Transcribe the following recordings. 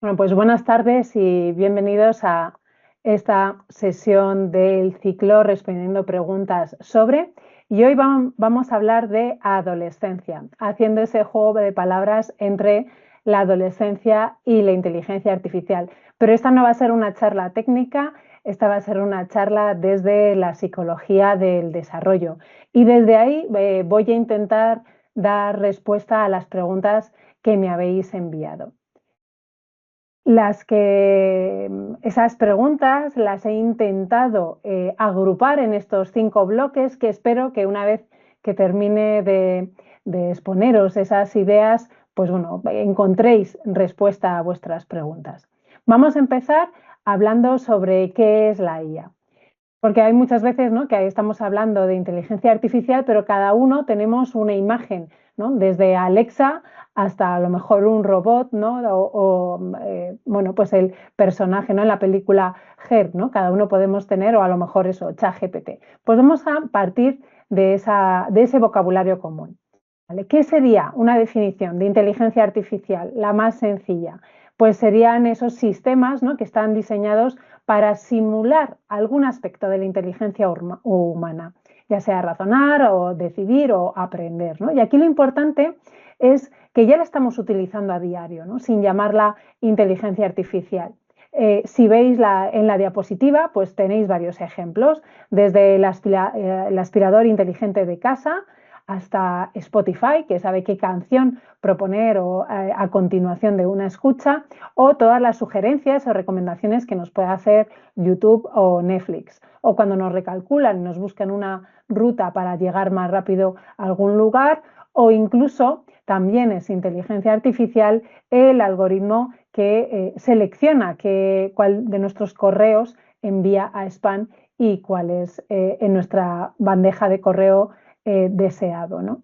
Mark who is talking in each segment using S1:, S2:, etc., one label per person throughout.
S1: Bueno, pues buenas tardes y bienvenidos a esta sesión del ciclo Respondiendo Preguntas sobre. Y hoy vamos a hablar de adolescencia, haciendo ese juego de palabras entre la adolescencia y la inteligencia artificial. Pero esta no va a ser una charla técnica, esta va a ser una charla desde la psicología del desarrollo. Y desde ahí voy a intentar dar respuesta a las preguntas que me habéis enviado. Esas preguntas las he intentado agrupar en estos 5 bloques que espero que una vez que termine de exponeros esas ideas, pues bueno, encontréis respuesta a vuestras preguntas. Vamos a empezar hablando sobre qué es la IA. Porque hay muchas veces, ¿no?, que estamos hablando de inteligencia artificial, pero cada uno tenemos una imagen, ¿no? Desde Alexa hasta a lo mejor un robot, ¿no? Bueno, pues el personaje, ¿no?, en la película Her, ¿no? Cada uno podemos tener, o a lo mejor eso, ChatGPT. Pues vamos a partir de ese vocabulario común. ¿Vale? ¿Qué sería una definición de inteligencia artificial? La más sencilla. Pues serían esos sistemas, ¿no?, que están diseñados para simular algún aspecto de la inteligencia humana, ya sea razonar o decidir o aprender, ¿no? Y aquí lo importante es que ya la estamos utilizando a diario, ¿no?, sin llamarla inteligencia artificial. Si veis en la diapositiva, pues tenéis varios ejemplos, desde el aspirador inteligente de casa hasta Spotify, que sabe qué canción proponer a continuación de una escucha, o todas las sugerencias o recomendaciones que nos puede hacer YouTube o Netflix. O cuando nos recalculan y nos buscan una ruta para llegar más rápido a algún lugar, o incluso también es inteligencia artificial el algoritmo que selecciona cuál de nuestros correos envía a spam y cuál es en nuestra bandeja de correo deseado, ¿no?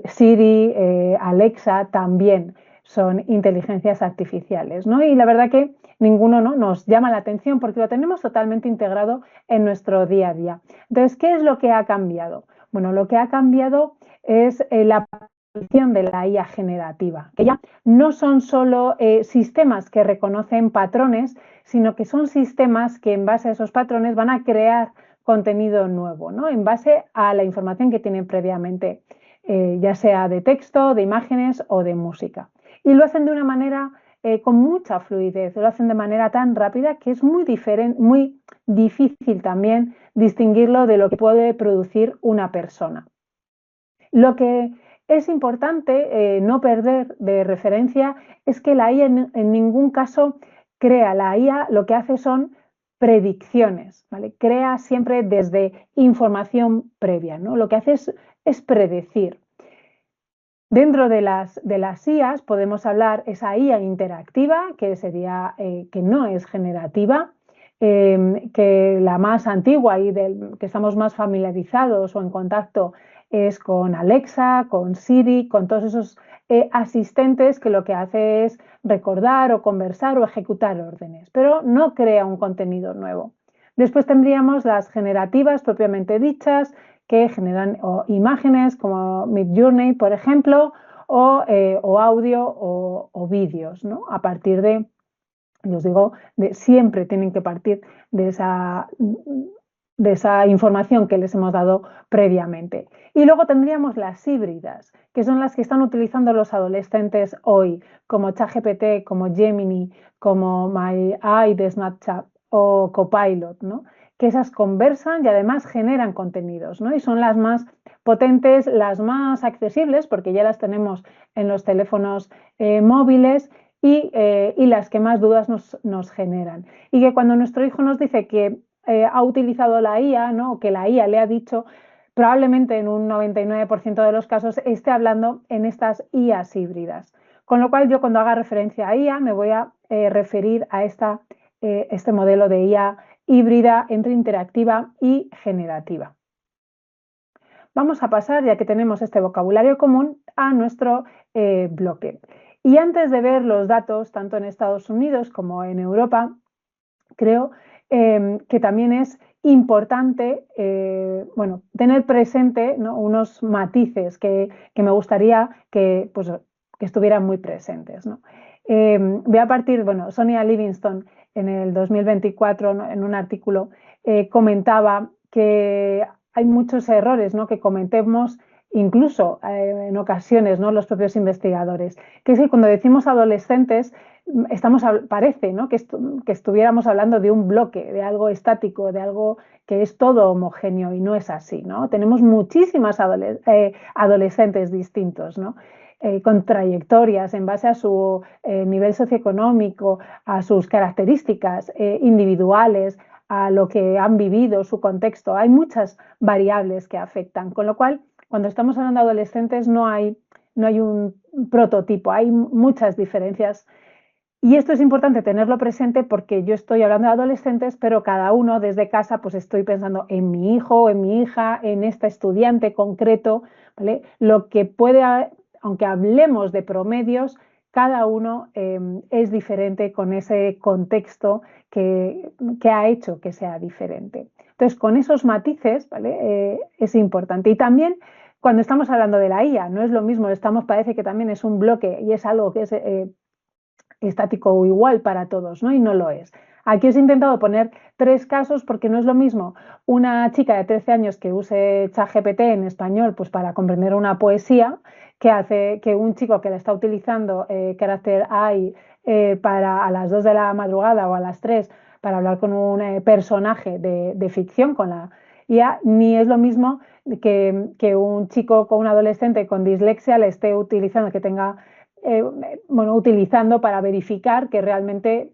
S1: Siri, Alexa también son inteligencias artificiales, ¿no? Y la verdad que ninguno, ¿no?, nos llama la atención porque lo tenemos totalmente integrado en nuestro día a día. Entonces, ¿qué es lo que ha cambiado? Bueno, lo que ha cambiado es la aparición de la IA generativa, que ya no son solo sistemas que reconocen patrones, sino que son sistemas que en base a esos patrones van a crear contenido nuevo, ¿no?, en base a la información que tienen previamente, ya sea de texto, de imágenes o de música. Y lo hacen de una manera con mucha fluidez, lo hacen de manera tan rápida que es muy difícil también distinguirlo de lo que puede producir una persona. Lo que es importante no perder de referencia es que la IA en ningún caso crea. La IA lo que hace son predicciones, ¿vale? Crea siempre desde información previa, ¿no? Lo que hace es predecir. Dentro de las IAs podemos hablar esa IA interactiva, que sería que no es generativa, que la más antigua y que estamos más familiarizados o en contacto es con Alexa, con Siri, con todos esos asistentes que lo que hace es recordar o conversar o ejecutar órdenes, pero no crea un contenido nuevo. Después tendríamos las generativas propiamente dichas, que generan imágenes como Midjourney, por ejemplo, o audio o vídeos, ¿no? A partir de, os digo, siempre tienen que partir de esa información que les hemos dado previamente. Y luego tendríamos las híbridas, que son las que están utilizando los adolescentes hoy, como ChatGPT, como Gemini, como My AI de Snapchat o Copilot, ¿no?, que esas conversan y además generan contenidos, ¿no? Y son las más potentes, las más accesibles, porque ya las tenemos en los teléfonos móviles y las que más dudas nos generan. Y que cuando nuestro hijo nos dice que ha utilizado la IA, ¿no?, o que la IA le ha dicho, probablemente en un 99% de los casos esté hablando en estas IAs híbridas. Con lo cual yo cuando haga referencia a IA me voy a referir a este modelo de IA híbrida entre interactiva y generativa. Vamos a pasar, ya que tenemos este vocabulario común, a nuestro bloque. Y antes de ver los datos, tanto en Estados Unidos como en Europa, creo que también es importante bueno, tener presente, ¿no?, unos matices que me gustaría que estuvieran muy presentes, ¿no? Voy a partir, bueno, Sonia Livingstone en el 2024, ¿no?, en un artículo, comentaba que hay muchos errores, ¿no?, que cometemos incluso en ocasiones, ¿no?, los propios investigadores, que es que cuando decimos adolescentes parece, ¿no?, que estuviéramos hablando de un bloque, de algo estático, de algo que es todo homogéneo, y no es así, ¿no? Tenemos muchísimas adolescentes distintos, ¿no?, con trayectorias en base a su nivel socioeconómico, a sus características individuales, a lo que han vivido, su contexto. Hay muchas variables que afectan, con lo cual, cuando estamos hablando de adolescentes, no hay un prototipo, hay muchas diferencias. Y esto es importante tenerlo presente porque yo estoy hablando de adolescentes, pero cada uno desde casa pues estoy pensando en mi hijo, en mi hija, en este estudiante concreto, ¿vale? Lo que puede, aunque hablemos de promedios, cada uno es diferente con ese contexto que ha hecho que sea diferente. Entonces, con esos matices, ¿vale? Es importante. Y también cuando estamos hablando de la IA, no es lo mismo, parece que también es un bloque y es algo que es estático o igual para todos, ¿no? Y no lo es. Aquí os he intentado poner 3 casos porque no es lo mismo una chica de 13 años que use ChatGPT en español pues para comprender una poesía que un chico que la está utilizando Character AI para a las 2 de la madrugada o a las 3 para hablar con un personaje de ficción con la IA, ni es lo mismo que un chico con un adolescente con dislexia le esté utilizando, que tenga utilizando para verificar que realmente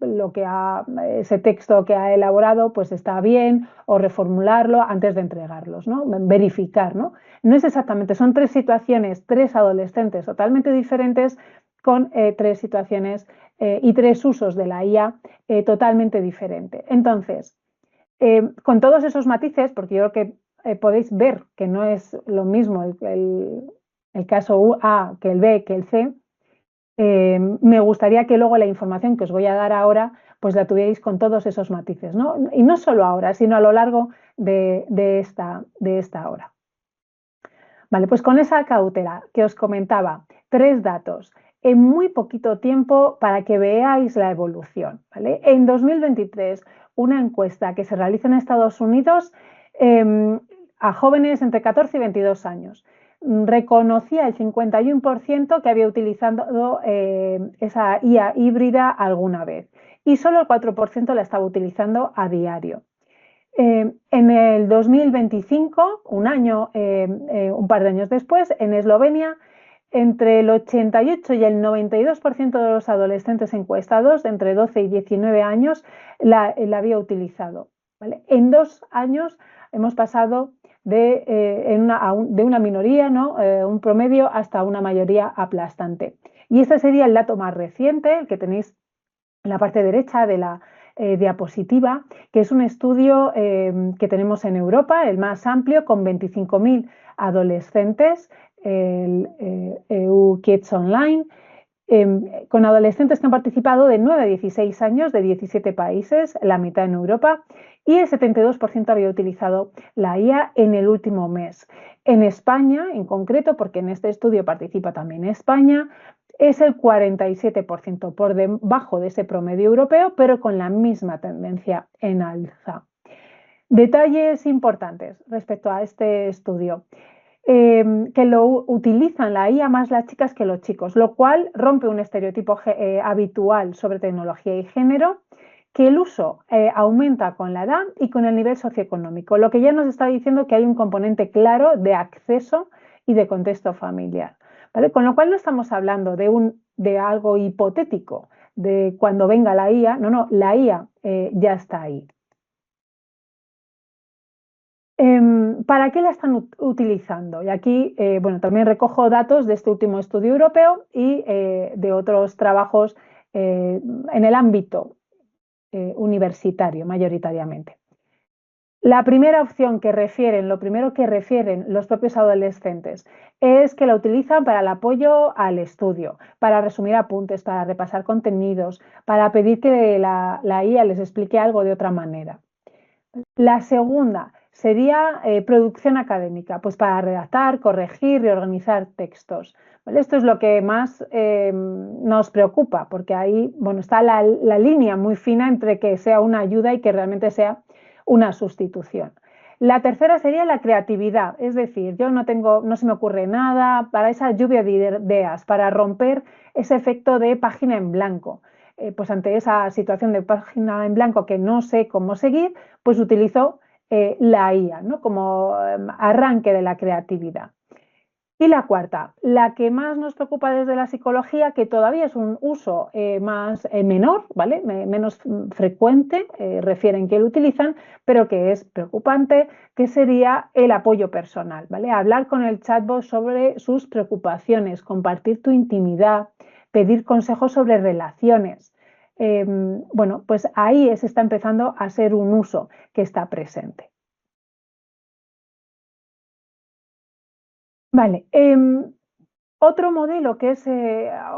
S1: ese texto que ha elaborado pues está bien, o reformularlo antes de entregarlos, ¿no? Verificar, ¿no? No es exactamente, son 3 situaciones, 3 adolescentes totalmente diferentes con 3 situaciones y 3 usos de la IA totalmente diferentes. Entonces, con todos esos matices, porque yo creo que podéis ver que no es lo mismo el caso A que el B que el C, me gustaría que luego la información que os voy a dar ahora pues la tuvierais con todos esos matices, ¿no? Y no solo ahora, sino a lo largo de esta hora. Vale, pues con esa cautela que os comentaba, 3 datos en muy poquito tiempo para que veáis la evolución, ¿vale? En 2023, una encuesta que se realiza en Estados Unidos a jóvenes entre 14 y 22 años. Reconocía el 51% que había utilizado esa IA híbrida alguna vez, y solo el 4% la estaba utilizando a diario. En el 2025, un par de años después, en Eslovenia, entre el 88 y el 92% de los adolescentes encuestados de entre 12 y 19 años la había utilizado, ¿vale? En 2 años hemos pasado de una minoría, ¿no?, un promedio, hasta una mayoría aplastante. Y este sería el dato más reciente, el que tenéis en la parte derecha de la diapositiva, que es un estudio que tenemos en Europa, el más amplio, con 25.000 adolescentes, el EU Kids Online, con adolescentes que han participado de 9 a 16 años, de 17 países, la mitad en Europa, y el 72% había utilizado la IA en el último mes. En España, en concreto, porque en este estudio participa también España, es el 47%, por debajo de ese promedio europeo, pero con la misma tendencia en alza. Detalles importantes respecto a este estudio. Que lo utilizan la IA más las chicas que los chicos, lo cual rompe un estereotipo habitual sobre tecnología y género, que el uso aumenta con la edad y con el nivel socioeconómico, lo que ya nos está diciendo que hay un componente claro de acceso y de contexto familiar, ¿vale? Con lo cual no estamos hablando de algo hipotético, de cuando venga la IA, no, la IA ya está ahí. ¿Para qué la están utilizando? Y aquí, bueno, también recojo datos de este último estudio europeo y de otros trabajos en el ámbito universitario, mayoritariamente. La primera opción que refieren, lo primero que refieren los propios adolescentes, es que la utilizan para el apoyo al estudio, para resumir apuntes, para repasar contenidos, para pedir que la IA les explique algo de otra manera. La segunda, sería producción académica, pues para redactar, corregir, reorganizar textos. ¿Vale? Esto es lo que más nos preocupa, porque ahí bueno, está la línea muy fina entre que sea una ayuda y que realmente sea una sustitución. La tercera sería la creatividad, es decir, yo no se me ocurre nada para esa lluvia de ideas, para romper ese efecto de página en blanco. Pues ante esa situación de página en blanco que no sé cómo seguir, pues utilizo la IA, ¿no? Como arranque de la creatividad. Y la cuarta, la que más nos preocupa desde la psicología, que todavía es un uso más menor, ¿vale? Menos frecuente, refieren que lo utilizan, pero que es preocupante, que sería el apoyo personal, ¿vale? Hablar con el chatbot sobre sus preocupaciones, compartir tu intimidad, pedir consejos sobre relaciones. Bueno, pues ahí se está empezando a ser un uso que está presente. Vale, otro modelo que es,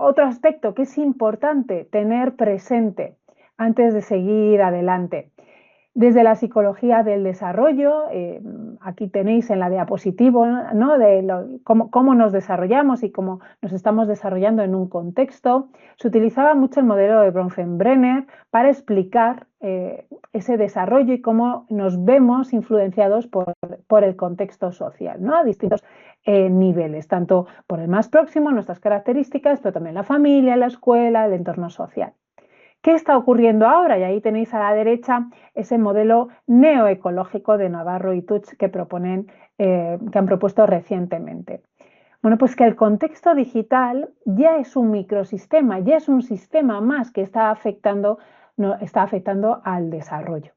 S1: otro aspecto que es importante tener presente antes de seguir adelante. Desde la psicología del desarrollo, aquí tenéis en la diapositiva, ¿no? De cómo nos desarrollamos y cómo nos estamos desarrollando en un contexto. Se utilizaba mucho el modelo de Bronfenbrenner para explicar ese desarrollo y cómo nos vemos influenciados por el contexto social, ¿no? A distintos niveles, tanto por el más próximo, nuestras características, pero también la familia, la escuela, el entorno social. ¿Qué está ocurriendo ahora? Y ahí tenéis a la derecha ese modelo neoecológico de Navarro y Tuch que que han propuesto recientemente. Bueno, pues que el contexto digital ya es un microsistema, ya es un sistema más que está afectando al desarrollo.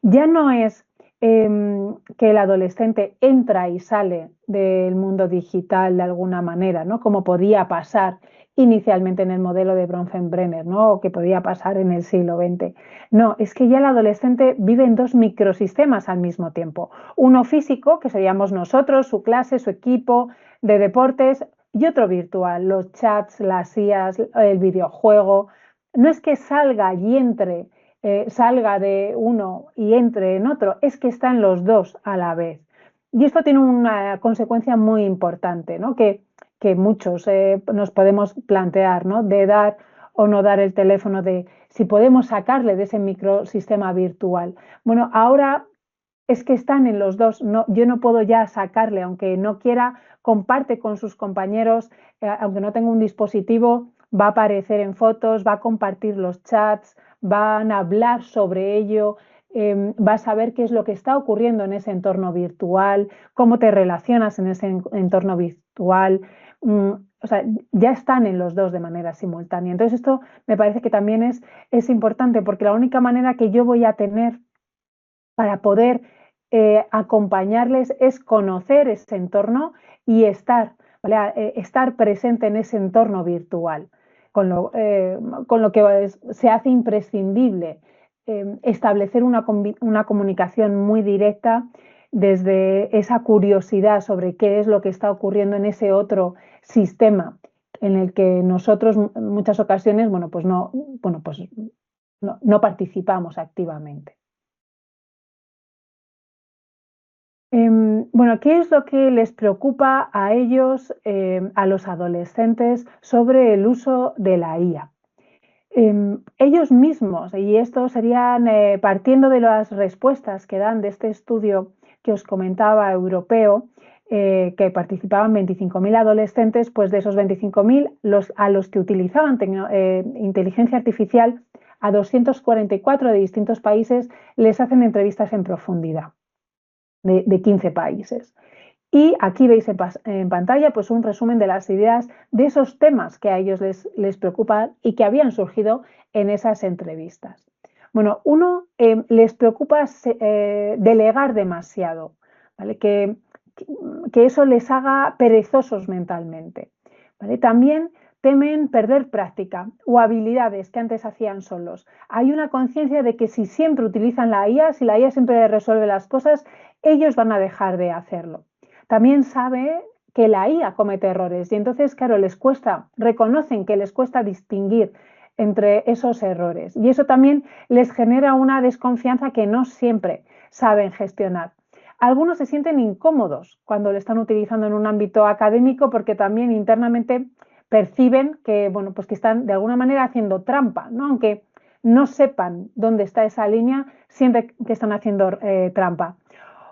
S1: Ya no es que el adolescente entra y sale del mundo digital de alguna manera, ¿no? Como podía pasar inicialmente en el modelo de Bronfenbrenner, ¿no? O que podía pasar en el siglo XX. No, es que ya el adolescente vive en dos microsistemas al mismo tiempo. Uno físico, que seríamos nosotros, su clase, su equipo de deportes, y otro virtual, los chats, las IAs, el videojuego. No es que salga y entre salga de uno y entre en otro, es que están los dos a la vez. Y esto tiene una consecuencia muy importante, ¿no? Que muchos nos podemos plantear, ¿no? De dar o no dar el teléfono, de si podemos sacarle de ese microsistema virtual. Bueno, ahora es que están en los dos, no, yo no puedo ya sacarle, aunque no quiera, comparte con sus compañeros, aunque no tenga un dispositivo, va a aparecer en fotos, va a compartir los chats, van a hablar sobre ello, va a saber qué es lo que está ocurriendo en ese entorno virtual, cómo te relacionas en ese entorno virtual. O sea, ya están en los dos de manera simultánea. Entonces esto me parece que también es importante, porque la única manera que yo voy a tener para poder acompañarles es conocer ese entorno y estar, ¿vale? Estar presente en ese entorno virtual, con lo que se hace imprescindible establecer una comunicación muy directa desde esa curiosidad sobre qué es lo que está ocurriendo en ese otro sistema en el que nosotros en muchas ocasiones no participamos activamente. Bueno, ¿qué es lo que les preocupa a ellos, a los adolescentes, sobre el uso de la IA? Ellos mismos, y esto serían partiendo de las respuestas que dan de este estudio que os comentaba europeo, que participaban 25.000 adolescentes, pues de esos 25.000, a los que utilizaban inteligencia artificial, a 244 de distintos países les hacen entrevistas en profundidad de 15 países. Y aquí veis en pantalla pues, un resumen de las ideas de esos temas que a ellos les preocupan y que habían surgido en esas entrevistas. Bueno, uno, les preocupa delegar demasiado, ¿vale? Que eso les haga perezosos mentalmente, ¿vale? También temen perder práctica o habilidades que antes hacían solos. Hay una conciencia de que si siempre utilizan la IA, si la IA siempre resuelve las cosas, ellos van a dejar de hacerlo. También sabe que la IA comete errores y entonces, claro, reconocen que les cuesta distinguir entre esos errores y eso también les genera una desconfianza que no siempre saben gestionar. Algunos se sienten incómodos cuando lo están utilizando en un ámbito académico porque también internamente perciben que, bueno, pues que están de alguna manera haciendo trampa, ¿no? Aunque no sepan dónde está esa línea, sienten que están haciendo trampa.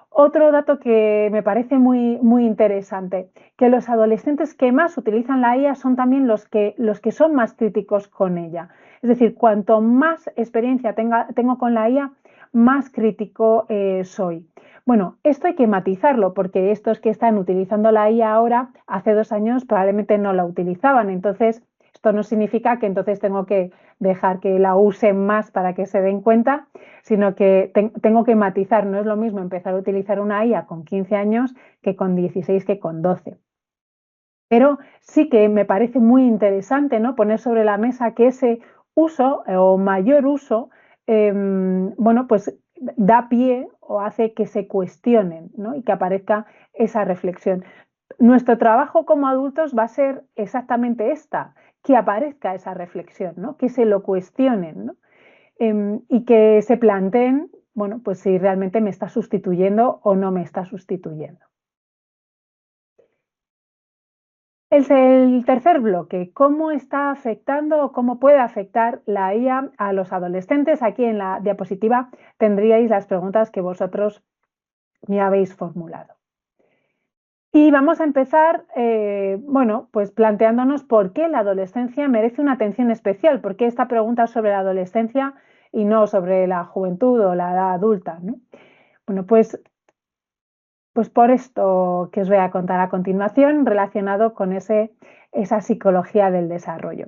S1: Otro dato que me parece muy interesante, que los adolescentes que más utilizan la IA son también los que son más críticos con ella. Es decir, cuanto más experiencia tengo con la IA, más crítico soy. Bueno, esto hay que matizarlo porque estos que están utilizando la IA ahora, hace 2 años probablemente no la utilizaban. Entonces, esto no significa que entonces tengo que dejar que la usen más para que se den cuenta, sino que tengo que matizar. No es lo mismo empezar a utilizar una IA con 15 años que con 16, que con 12. Pero sí que me parece muy interesante, ¿no?, poner sobre la mesa que ese uso o mayor uso, bueno, pues da pie o hace que se cuestionen, ¿no?, y que aparezca esa reflexión. Nuestro trabajo como adultos va a ser exactamente esta, que aparezca esa reflexión, ¿no?, que se lo cuestionen, ¿no?, y que se planteen, bueno, pues si realmente me está sustituyendo o no me está sustituyendo. Es el tercer bloque, ¿cómo está afectando o cómo puede afectar la IA a los adolescentes? Aquí en la diapositiva tendríais las preguntas que vosotros me habéis formulado. Y vamos a empezar, bueno, pues planteándonos por qué la adolescencia merece una atención especial, por qué esta pregunta sobre la adolescencia y no sobre la juventud o la edad adulta, ¿no? Bueno, pues por esto que os voy a contar a continuación, relacionado con esa psicología del desarrollo.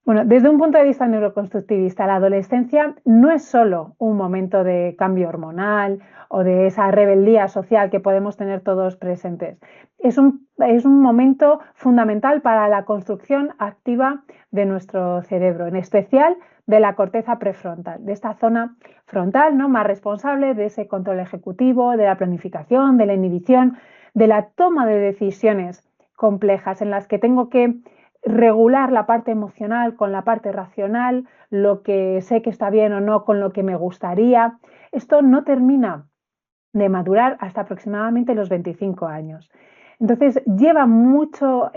S1: Bueno, desde un punto de vista neuroconstructivista, la adolescencia no es solo un momento de cambio hormonal o de esa rebeldía social que podemos tener todos presentes. Es un momento fundamental para la construcción activa de nuestro cerebro, en especial de la corteza prefrontal, de esta zona frontal, ¿no?, más responsable de ese control ejecutivo, de la planificación, de la inhibición, de la toma de decisiones complejas en las que tengo que regular la parte emocional con la parte racional, lo que sé que está bien o no con lo que me gustaría. Esto no termina de madurar hasta aproximadamente los 25 años. Entonces lleva mucho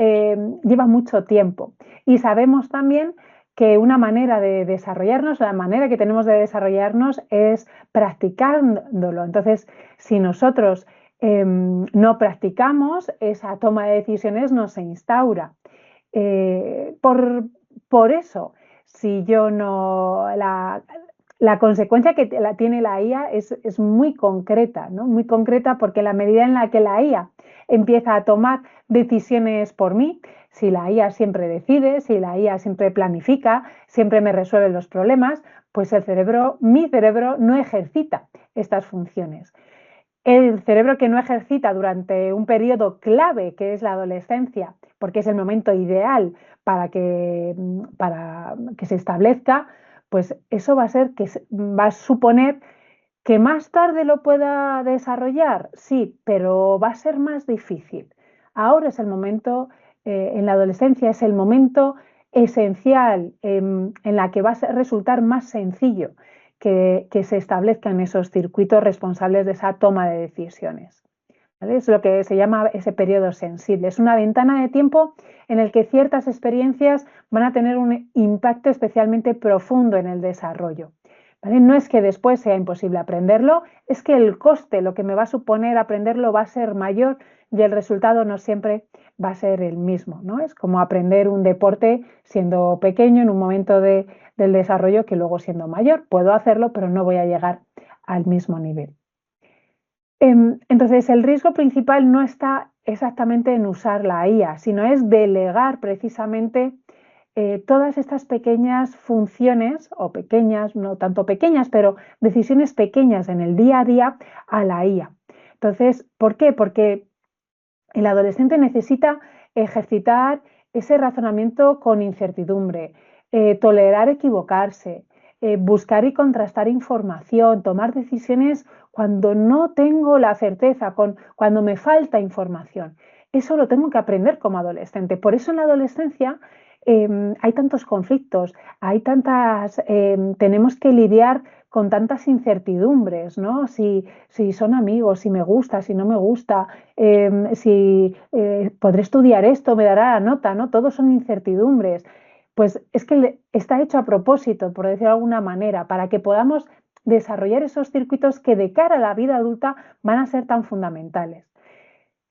S1: tiempo y sabemos también que una manera de desarrollarnos, la manera que tenemos de desarrollarnos es practicándolo. Entonces, si nosotros no practicamos, esa toma de decisiones no se instaura. Eh, por, por eso, si yo no, la consecuencia que tiene la IA es muy concreta, ¿no? Muy concreta, porque en la medida en la que la IA empieza a tomar decisiones por mí, si la IA siempre decide, si la IA siempre planifica, siempre me resuelve los problemas, pues mi cerebro no ejercita estas funciones. El cerebro que no ejercita durante un periodo clave, que es la adolescencia, porque es el momento ideal para que se establezca, pues eso va a suponer que más tarde lo pueda desarrollar, sí, pero va a ser más difícil. Ahora es el momento, en la adolescencia es el momento esencial, en la que va a resultar más sencillo que se establezcan esos circuitos responsables de esa toma de decisiones, ¿vale? Es lo que se llama ese periodo sensible. Es una ventana de tiempo en el que ciertas experiencias van a tener un impacto especialmente profundo en el desarrollo, ¿vale? No es que después sea imposible aprenderlo, es que el coste, lo que me va a suponer aprenderlo, va a ser mayor y el resultado no siempre va a ser el mismo, ¿no? Es como aprender un deporte siendo pequeño en un momento del desarrollo que luego siendo mayor. Puedo hacerlo, pero no voy a llegar al mismo nivel. Entonces, el riesgo principal no está exactamente en usar la IA, sino es delegar precisamente todas estas pequeñas funciones, o pequeñas, no tanto pequeñas, pero decisiones pequeñas en el día a día a la IA. Entonces, ¿por qué? Porque el adolescente necesita ejercitar ese razonamiento con incertidumbre, tolerar equivocarse, buscar y contrastar información, tomar decisiones cuando no tengo la certeza, cuando me falta información. Eso lo tengo que aprender como adolescente. Por eso en la adolescencia hay tantos conflictos, tenemos que lidiar con tantas incertidumbres, ¿no? Si son amigos, si me gusta, si no me gusta, si podré estudiar esto, me dará la nota, ¿no? Todos son incertidumbres. Pues es que está hecho a propósito, por decirlo de alguna manera, para que podamos desarrollar esos circuitos que de cara a la vida adulta van a ser tan fundamentales.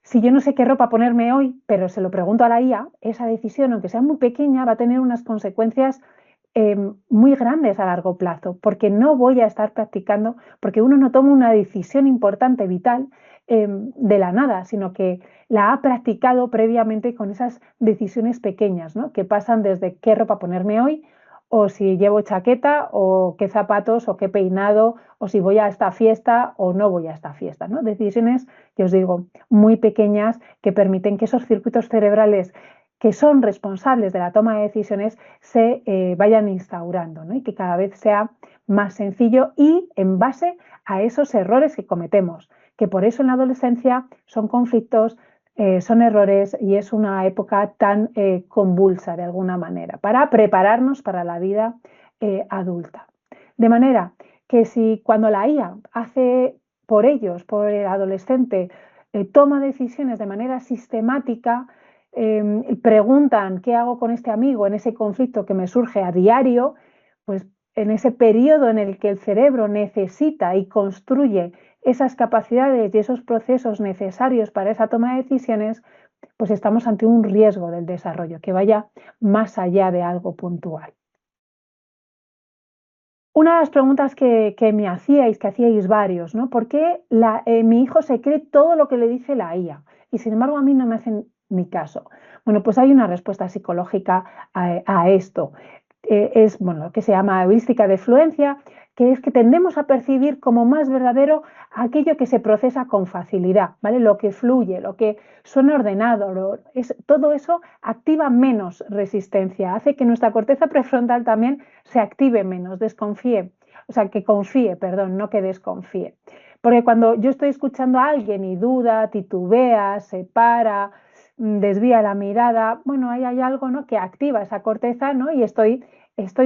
S1: Si yo no sé qué ropa ponerme hoy, pero se lo pregunto a la IA, esa decisión, aunque sea muy pequeña, va a tener unas consecuencias muy grandes a largo plazo, porque no voy a estar practicando, porque uno no toma una decisión importante, vital, de la nada, sino que la ha practicado previamente con esas decisiones pequeñas, ¿no? Que pasan desde qué ropa ponerme hoy, o si llevo chaqueta, o qué zapatos, o qué peinado, o si voy a esta fiesta o no voy a esta fiesta, ¿no? Decisiones, que os digo, muy pequeñas que permiten que esos circuitos cerebrales que son responsables de la toma de decisiones se vayan instaurando, ¿no? Y que cada vez sea más sencillo y en base a esos errores que cometemos, que por eso en la adolescencia son conflictos, son errores y es una época tan convulsa de alguna manera, para prepararnos para la vida adulta. De manera que si cuando la IA hace por ellos, por el adolescente, toma decisiones de manera sistemática, preguntan qué hago con este amigo en ese conflicto que me surge a diario, pues en ese periodo en el que el cerebro necesita y construye esas capacidades y esos procesos necesarios para esa toma de decisiones, pues estamos ante un riesgo del desarrollo que vaya más allá de algo puntual. Una de las preguntas que me hacíais, que hacíais varios, ¿no? ¿Por qué mi hijo se cree todo lo que le dice la IA? Y sin embargo a mí no me hacen ni caso. Bueno, pues hay una respuesta psicológica a esto. Es bueno, lo que se llama heurística de fluencia, que es que tendemos a percibir como más verdadero aquello que se procesa con facilidad, ¿vale? Lo que fluye, lo que suena ordenado, todo eso activa menos resistencia, hace que nuestra corteza prefrontal también se active menos, desconfíe, o sea, que confíe, perdón, no que desconfíe. Porque cuando yo estoy escuchando a alguien y duda, titubea, se para, desvía la mirada, bueno, ahí hay algo, ¿no?, que activa esa corteza, ¿no? Y estoy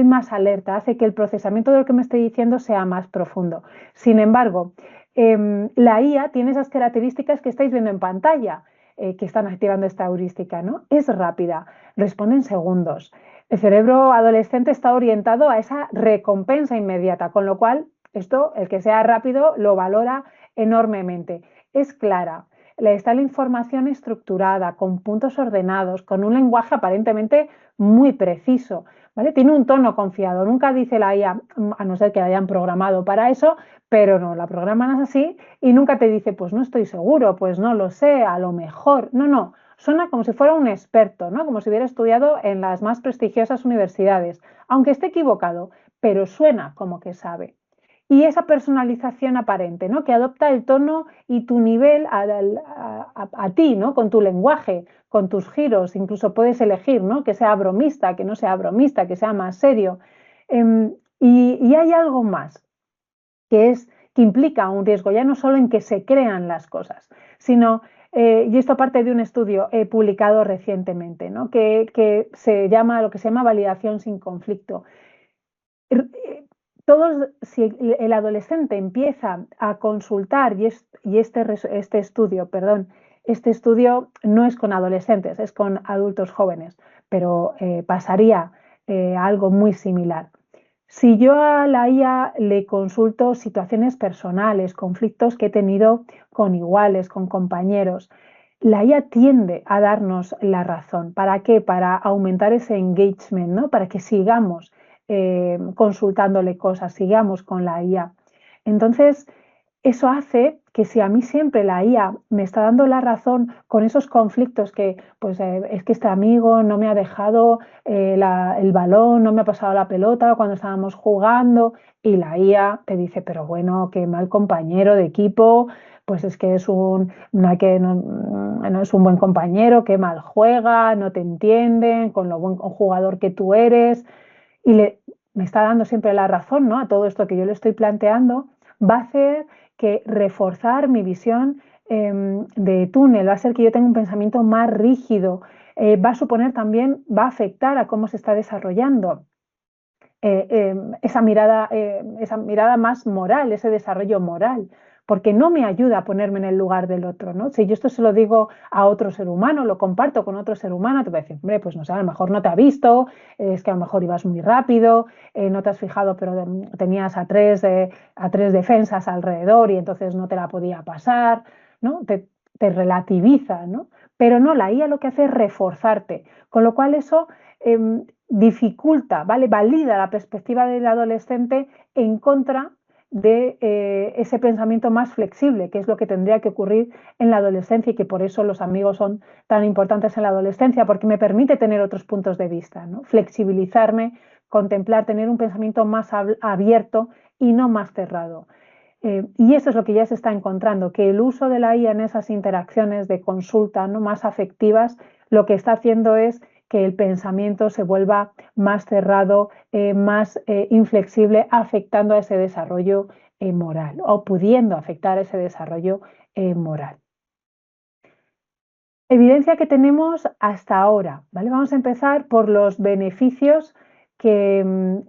S1: más alerta, hace que el procesamiento de lo que me estoy diciendo sea más profundo. Sin embargo, la IA tiene esas características que estáis viendo en pantalla, que están activando esta heurística, ¿no? Es rápida, responde en segundos. El cerebro adolescente está orientado a esa recompensa inmediata, con lo cual esto, el que sea rápido, lo valora enormemente. Es clara, está la información estructurada, con puntos ordenados, con un lenguaje aparentemente muy preciso, ¿vale? Tiene un tono confiado, nunca dice la IA, a no ser que la hayan programado para eso, pero no, la programan así y nunca te dice, pues no estoy seguro, pues no lo sé, a lo mejor. No, no, suena como si fuera un experto, ¿no? Como si hubiera estudiado en las más prestigiosas universidades, aunque esté equivocado, pero suena como que sabe. Y esa personalización aparente, ¿no?, que adopta el tono y tu nivel a ti, ¿no?, con tu lenguaje, con tus giros, incluso puedes elegir, ¿no?, que sea bromista, que no sea bromista, que sea más serio. Y hay algo más, que implica un riesgo, ya no solo en que se crean las cosas, sino, y esto parte de un estudio publicado recientemente, ¿no?, que se llama, lo que se llama validación sin conflicto. Si el adolescente empieza a consultar, este estudio, perdón, este estudio no es con adolescentes, es con adultos jóvenes, pero pasaría algo muy similar. Si yo a la IA le consulto situaciones personales, conflictos que he tenido con iguales, con compañeros, la IA tiende a darnos la razón. ¿Para qué? Para aumentar ese engagement, ¿no? Para que sigamos consultándole cosas, sigamos con la IA. Entonces, eso hace que si a mí siempre la IA me está dando la razón con esos conflictos que, pues es que este amigo no me ha dejado el balón, no me ha pasado la pelota cuando estábamos jugando, y la IA te dice, pero bueno, qué mal compañero de equipo, pues es que no es un buen compañero, qué mal juega, no te entienden, con lo buen jugador que tú eres, y me está dando siempre la razón, ¿no?, a todo esto que yo le estoy planteando, va a hacer que reforzar mi visión de túnel, va a hacer que yo tenga un pensamiento más rígido, va a suponer también, va a afectar a cómo se está desarrollando esa mirada más moral, ese desarrollo moral, porque no me ayuda a ponerme en el lugar del otro, ¿no? Si yo esto se lo digo a otro ser humano, lo comparto con otro ser humano, te va a decir, hombre, pues no sé, a lo mejor no te ha visto, es que a lo mejor ibas muy rápido, no te has fijado, pero tenías a tres defensas alrededor y entonces no te la podía pasar, ¿no? Te relativiza, ¿no? Pero no, la IA lo que hace es reforzarte, con lo cual eso dificulta, ¿vale? Valida la perspectiva del adolescente en contra de ese pensamiento más flexible, que es lo que tendría que ocurrir en la adolescencia y que por eso los amigos son tan importantes en la adolescencia, porque me permite tener otros puntos de vista, ¿no? Flexibilizarme, contemplar, tener un pensamiento más abierto y no más cerrado. Y eso es lo que ya se está encontrando, que el uso de la IA en esas interacciones de consulta, ¿no?, más afectivas, lo que está haciendo es que el pensamiento se vuelva más cerrado, más inflexible, afectando a ese desarrollo moral o pudiendo afectar ese desarrollo moral. Evidencia que tenemos hasta ahora, ¿vale? Vamos a empezar por los beneficios que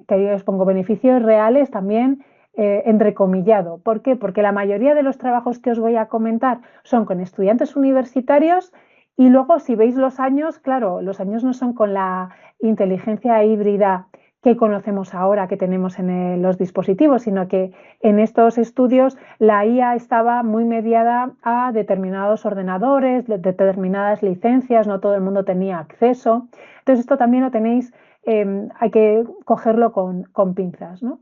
S1: yo os pongo, beneficios reales también entrecomillado. ¿Por qué? Porque la mayoría de los trabajos que os voy a comentar son con estudiantes universitarios y luego si veis los años, claro, los años no son con la inteligencia híbrida que conocemos ahora, que tenemos en los dispositivos, sino que en estos estudios la IA estaba muy mediada a determinados ordenadores, determinadas licencias, no todo el mundo tenía acceso. Entonces esto también lo tenéis, hay que cogerlo con pinzas, ¿no?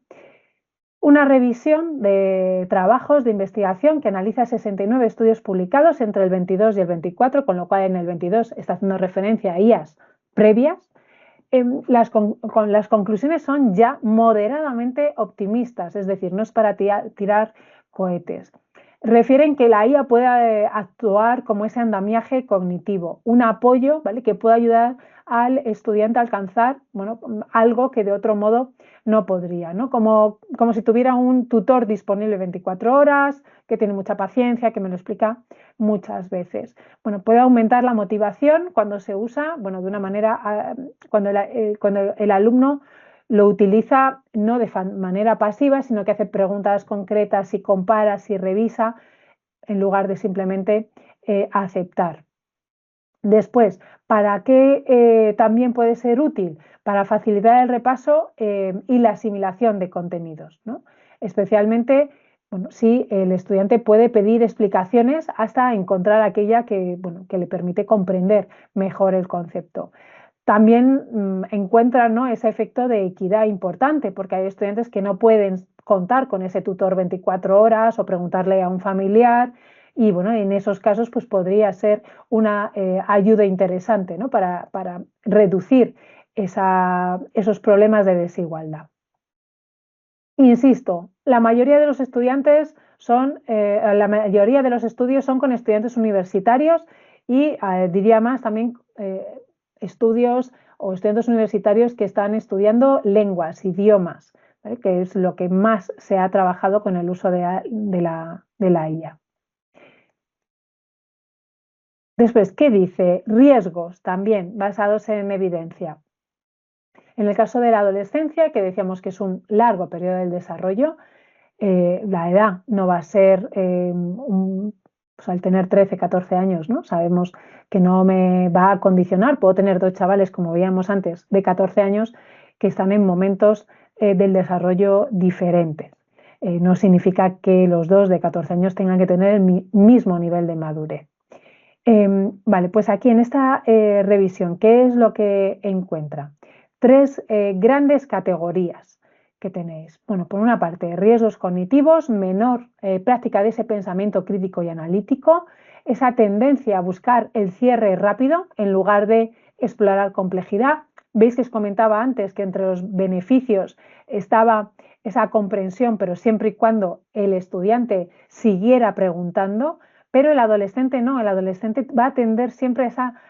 S1: Una revisión de trabajos de investigación que analiza 69 estudios publicados entre el 22 y el 24, con lo cual en el 22 está haciendo referencia a IAs previas. Las conclusiones son ya moderadamente optimistas, es decir, no es para tirar cohetes. Refieren que la IA puede actuar como ese andamiaje cognitivo, un apoyo, ¿vale?, que puede ayudar al estudiante a alcanzar, bueno, algo que de otro modo no podría, ¿no? Como si tuviera un tutor disponible 24 horas, que tiene mucha paciencia, que me lo explica muchas veces. Bueno, puede aumentar la motivación cuando se usa, bueno, de una manera, cuando el alumno lo utiliza no de manera pasiva, sino que hace preguntas concretas y compara, y revisa, en lugar de simplemente aceptar. Después, ¿para qué también puede ser útil? Para facilitar el repaso y la asimilación de contenidos, ¿no? Especialmente, bueno, si el estudiante puede pedir explicaciones hasta encontrar aquella que, bueno, que le permite comprender mejor el concepto. También encuentran, ¿no?, ese efecto de equidad importante, porque hay estudiantes que no pueden contar con ese tutor 24 horas o preguntarle a un familiar y, bueno, en esos casos pues podría ser una ayuda interesante, ¿no?, para reducir esos problemas de desigualdad. Insisto, la mayoría de los estudiantes la mayoría de los estudios son con estudiantes universitarios y diría más también estudios o estudiantes universitarios que están estudiando lenguas, idiomas, ¿vale?, que es lo que más se ha trabajado con el uso de la IA. Después, ¿qué dice? Riesgos también basados en evidencia. En el caso de la adolescencia, que decíamos que es un largo periodo del desarrollo, la edad no va a ser, pues al tener 13, 14 años, ¿no? Sabemos que no me va a condicionar. Puedo tener dos chavales, como veíamos antes, de 14 años, que están en momentos del desarrollo diferentes. No significa que los dos de 14 años tengan que tener el mismo nivel de madurez. Vale, pues aquí en esta revisión, ¿qué es lo que encuentra? Tres grandes categorías que tenéis. Bueno, por una parte, riesgos cognitivos, menor práctica de ese pensamiento crítico y analítico, esa tendencia a buscar el cierre rápido en lugar de explorar complejidad. Veis que os comentaba antes que entre los beneficios estaba esa comprensión, pero siempre y cuando el estudiante siguiera preguntando. Pero el adolescente no, el adolescente va a tender siempre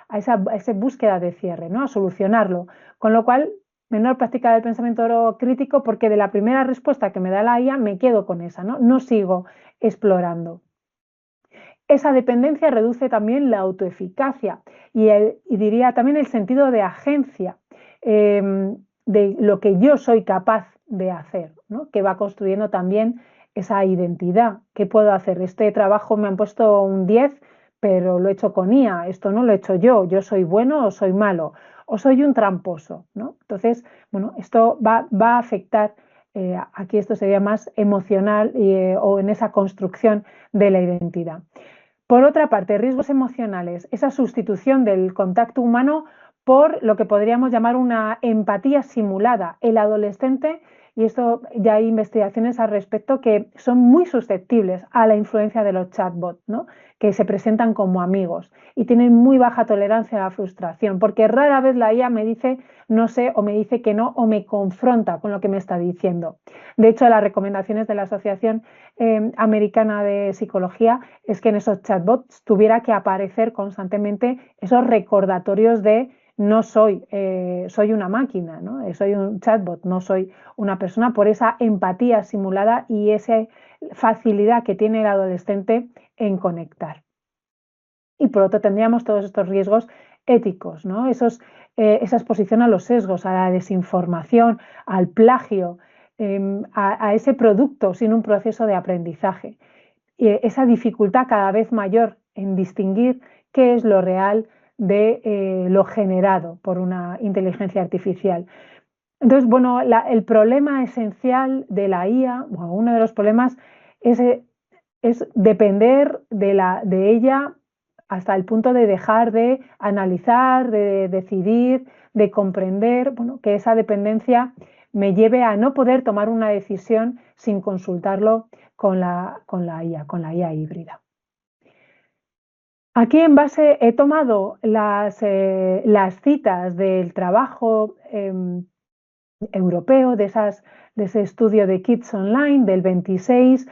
S1: a esa búsqueda de cierre, ¿no?, a solucionarlo. Con lo cual, menor práctica del pensamiento crítico porque de la primera respuesta que me da la IA me quedo con esa, ¿no? No sigo explorando. esa dependencia reduce también la autoeficacia y diría también el sentido de agencia, de lo que yo soy capaz de hacer, ¿no? Que va construyendo también esa identidad. ¿Qué puedo hacer? Este trabajo me han puesto un 10, pero lo he hecho con IA, esto no lo he hecho yo soy bueno o soy malo, o soy un tramposo, ¿no? Entonces, bueno, esto va a afectar, aquí esto sería más emocional o en esa construcción de la identidad. Por otra parte, riesgos emocionales, esa sustitución del contacto humano por lo que podríamos llamar una empatía simulada. El adolescente, y esto ya hay investigaciones al respecto, que son muy susceptibles a la influencia de los chatbots, ¿no? Que se presentan como amigos y tienen muy baja tolerancia a la frustración, porque rara vez la IA me dice no sé o me dice que no o me confronta con lo que me está diciendo. De hecho, las recomendaciones de la Asociación Americana de Psicología es que en esos chatbots tuviera que aparecer constantemente esos recordatorios de no soy, soy una máquina, ¿no? Soy un chatbot, no soy una persona, por esa empatía simulada y esa facilidad que tiene el adolescente en conectar. Y por otro tendríamos todos estos riesgos éticos, ¿no? Esa exposición a los sesgos, a la desinformación, al plagio, a ese producto sin un proceso de aprendizaje. Esa dificultad cada vez mayor en distinguir qué es lo real de lo generado por una inteligencia artificial. Entonces, bueno, el problema esencial de la IA, bueno, uno de los problemas es depender de ella hasta el punto de dejar de analizar, de decidir, de comprender, bueno, que esa dependencia me lleve a no poder tomar una decisión sin consultarlo con la IA, con la IA híbrida. Aquí en base he tomado las citas del trabajo europeo, de ese estudio de Kids Online del 26,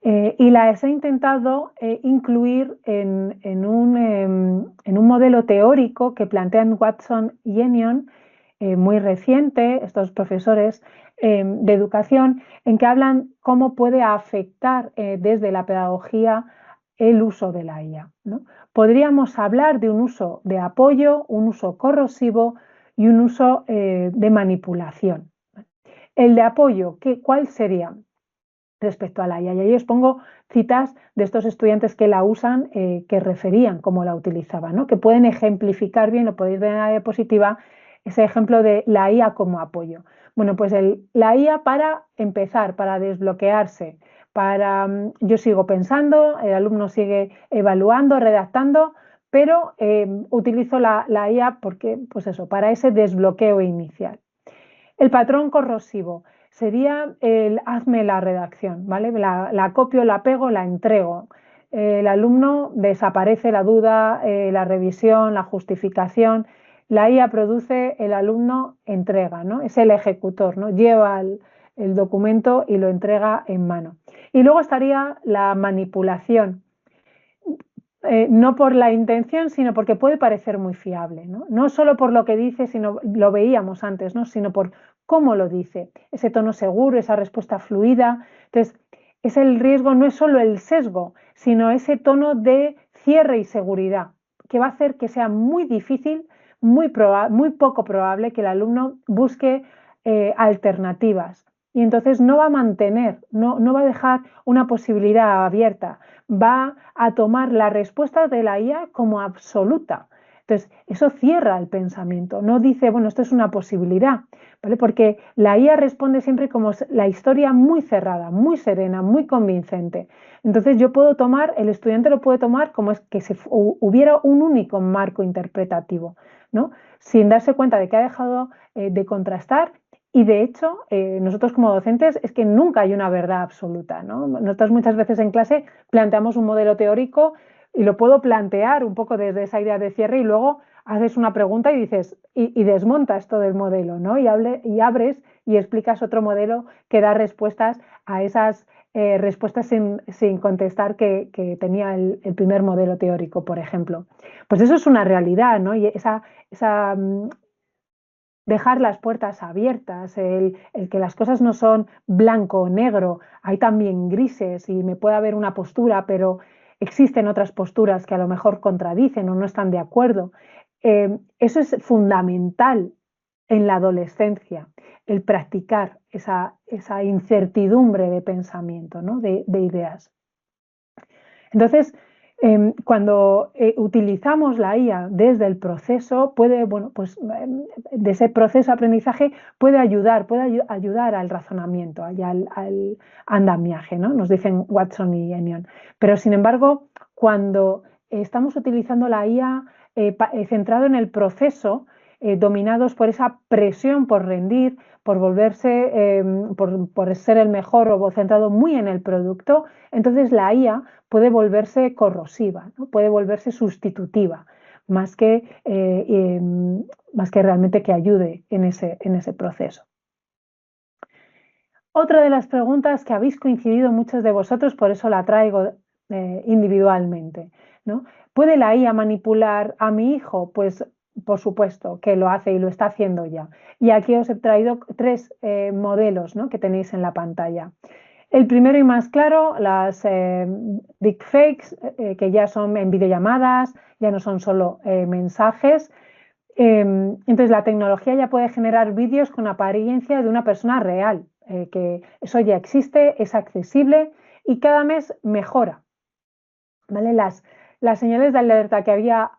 S1: y las he intentado incluir en un modelo teórico que plantean Watson y Enion, muy reciente, estos profesores de educación, en que hablan cómo puede afectar desde la pedagogía el uso de la IA, ¿no? Podríamos hablar de un uso de apoyo, un uso corrosivo y un uso de manipulación. El de apoyo, ¿cuál sería respecto a la IA? Y ahí os pongo citas de estos estudiantes que la usan, que referían cómo la utilizaban, ¿no? Que pueden ejemplificar bien, lo podéis ver en la diapositiva, ese ejemplo de la IA como apoyo. Bueno, pues la IA para empezar, para desbloquearse, yo sigo pensando, el alumno sigue evaluando, redactando, pero utilizo la IA porque, pues eso, para ese desbloqueo inicial. El patrón corrosivo sería el hazme la redacción, ¿vale? La copio, la pego, la entrego. El alumno desaparece la duda, la revisión, la justificación. La IA produce, el alumno entrega, ¿no? Es el ejecutor, ¿no? Lleva el documento y lo entrega en mano. Y luego estaría la manipulación. No por la intención, sino porque puede parecer muy fiable, ¿no? No solo por lo que dice, sino lo veíamos antes, ¿no? Sino por cómo lo dice, ese tono seguro, esa respuesta fluida. Entonces, es el riesgo, no es solo el sesgo, sino ese tono de cierre y seguridad, que va a hacer que sea muy difícil, muy poco probable que el alumno busque alternativas. Y entonces no va a mantener, no va a dejar una posibilidad abierta, va a tomar la respuesta de la IA como absoluta. Entonces, eso cierra el pensamiento, no dice, bueno, esto es una posibilidad, ¿vale? Porque la IA responde siempre como la historia muy cerrada, muy serena, muy convincente. Entonces, el estudiante lo puede tomar como es que hubiera un único marco interpretativo, ¿no? Sin darse cuenta de que ha dejado de contrastar. Y de hecho, nosotros como docentes es que nunca hay una verdad absoluta, ¿no? Nosotros muchas veces en clase planteamos un modelo teórico y lo puedo plantear un poco desde esa idea de cierre y luego haces una pregunta y dices, y desmontas todo el modelo, ¿no? Y abres y explicas otro modelo que da respuestas a esas respuestas sin contestar que tenía el primer modelo teórico, por ejemplo. Pues eso es una realidad, ¿no? Y esa dejar las puertas abiertas, el que las cosas no son blanco o negro, hay también grises y me puede haber una postura, pero existen otras posturas que a lo mejor contradicen o no están de acuerdo. Eso es fundamental en la adolescencia, el practicar esa incertidumbre de pensamiento, ¿no? de ideas. Entonces, cuando utilizamos la IA desde el proceso, de ese proceso de aprendizaje puede ayudar al razonamiento y al andamiaje, ¿no? Nos dicen Watson y Enion. Pero, sin embargo, cuando estamos utilizando la IA centrado en el proceso, dominados por esa presión por rendir, por volverse, por ser el mejor o centrado muy en el producto, entonces la IA puede volverse corrosiva, ¿no? Puede volverse sustitutiva, más que realmente que ayude en ese proceso. Otra de las preguntas que habéis coincidido muchos de vosotros, por eso la traigo individualmente, ¿no? ¿Puede la IA manipular a mi hijo? Pues por supuesto que lo hace y lo está haciendo ya. Y aquí os he traído 3 modelos, ¿no? que tenéis en la pantalla. El primero y más claro, las deepfakes, que ya son en videollamadas, ya no son solo mensajes. Entonces la tecnología ya puede generar vídeos con apariencia de una persona real, que eso ya existe, es accesible y cada mes mejora. ¿Vale? Las señales de alerta que había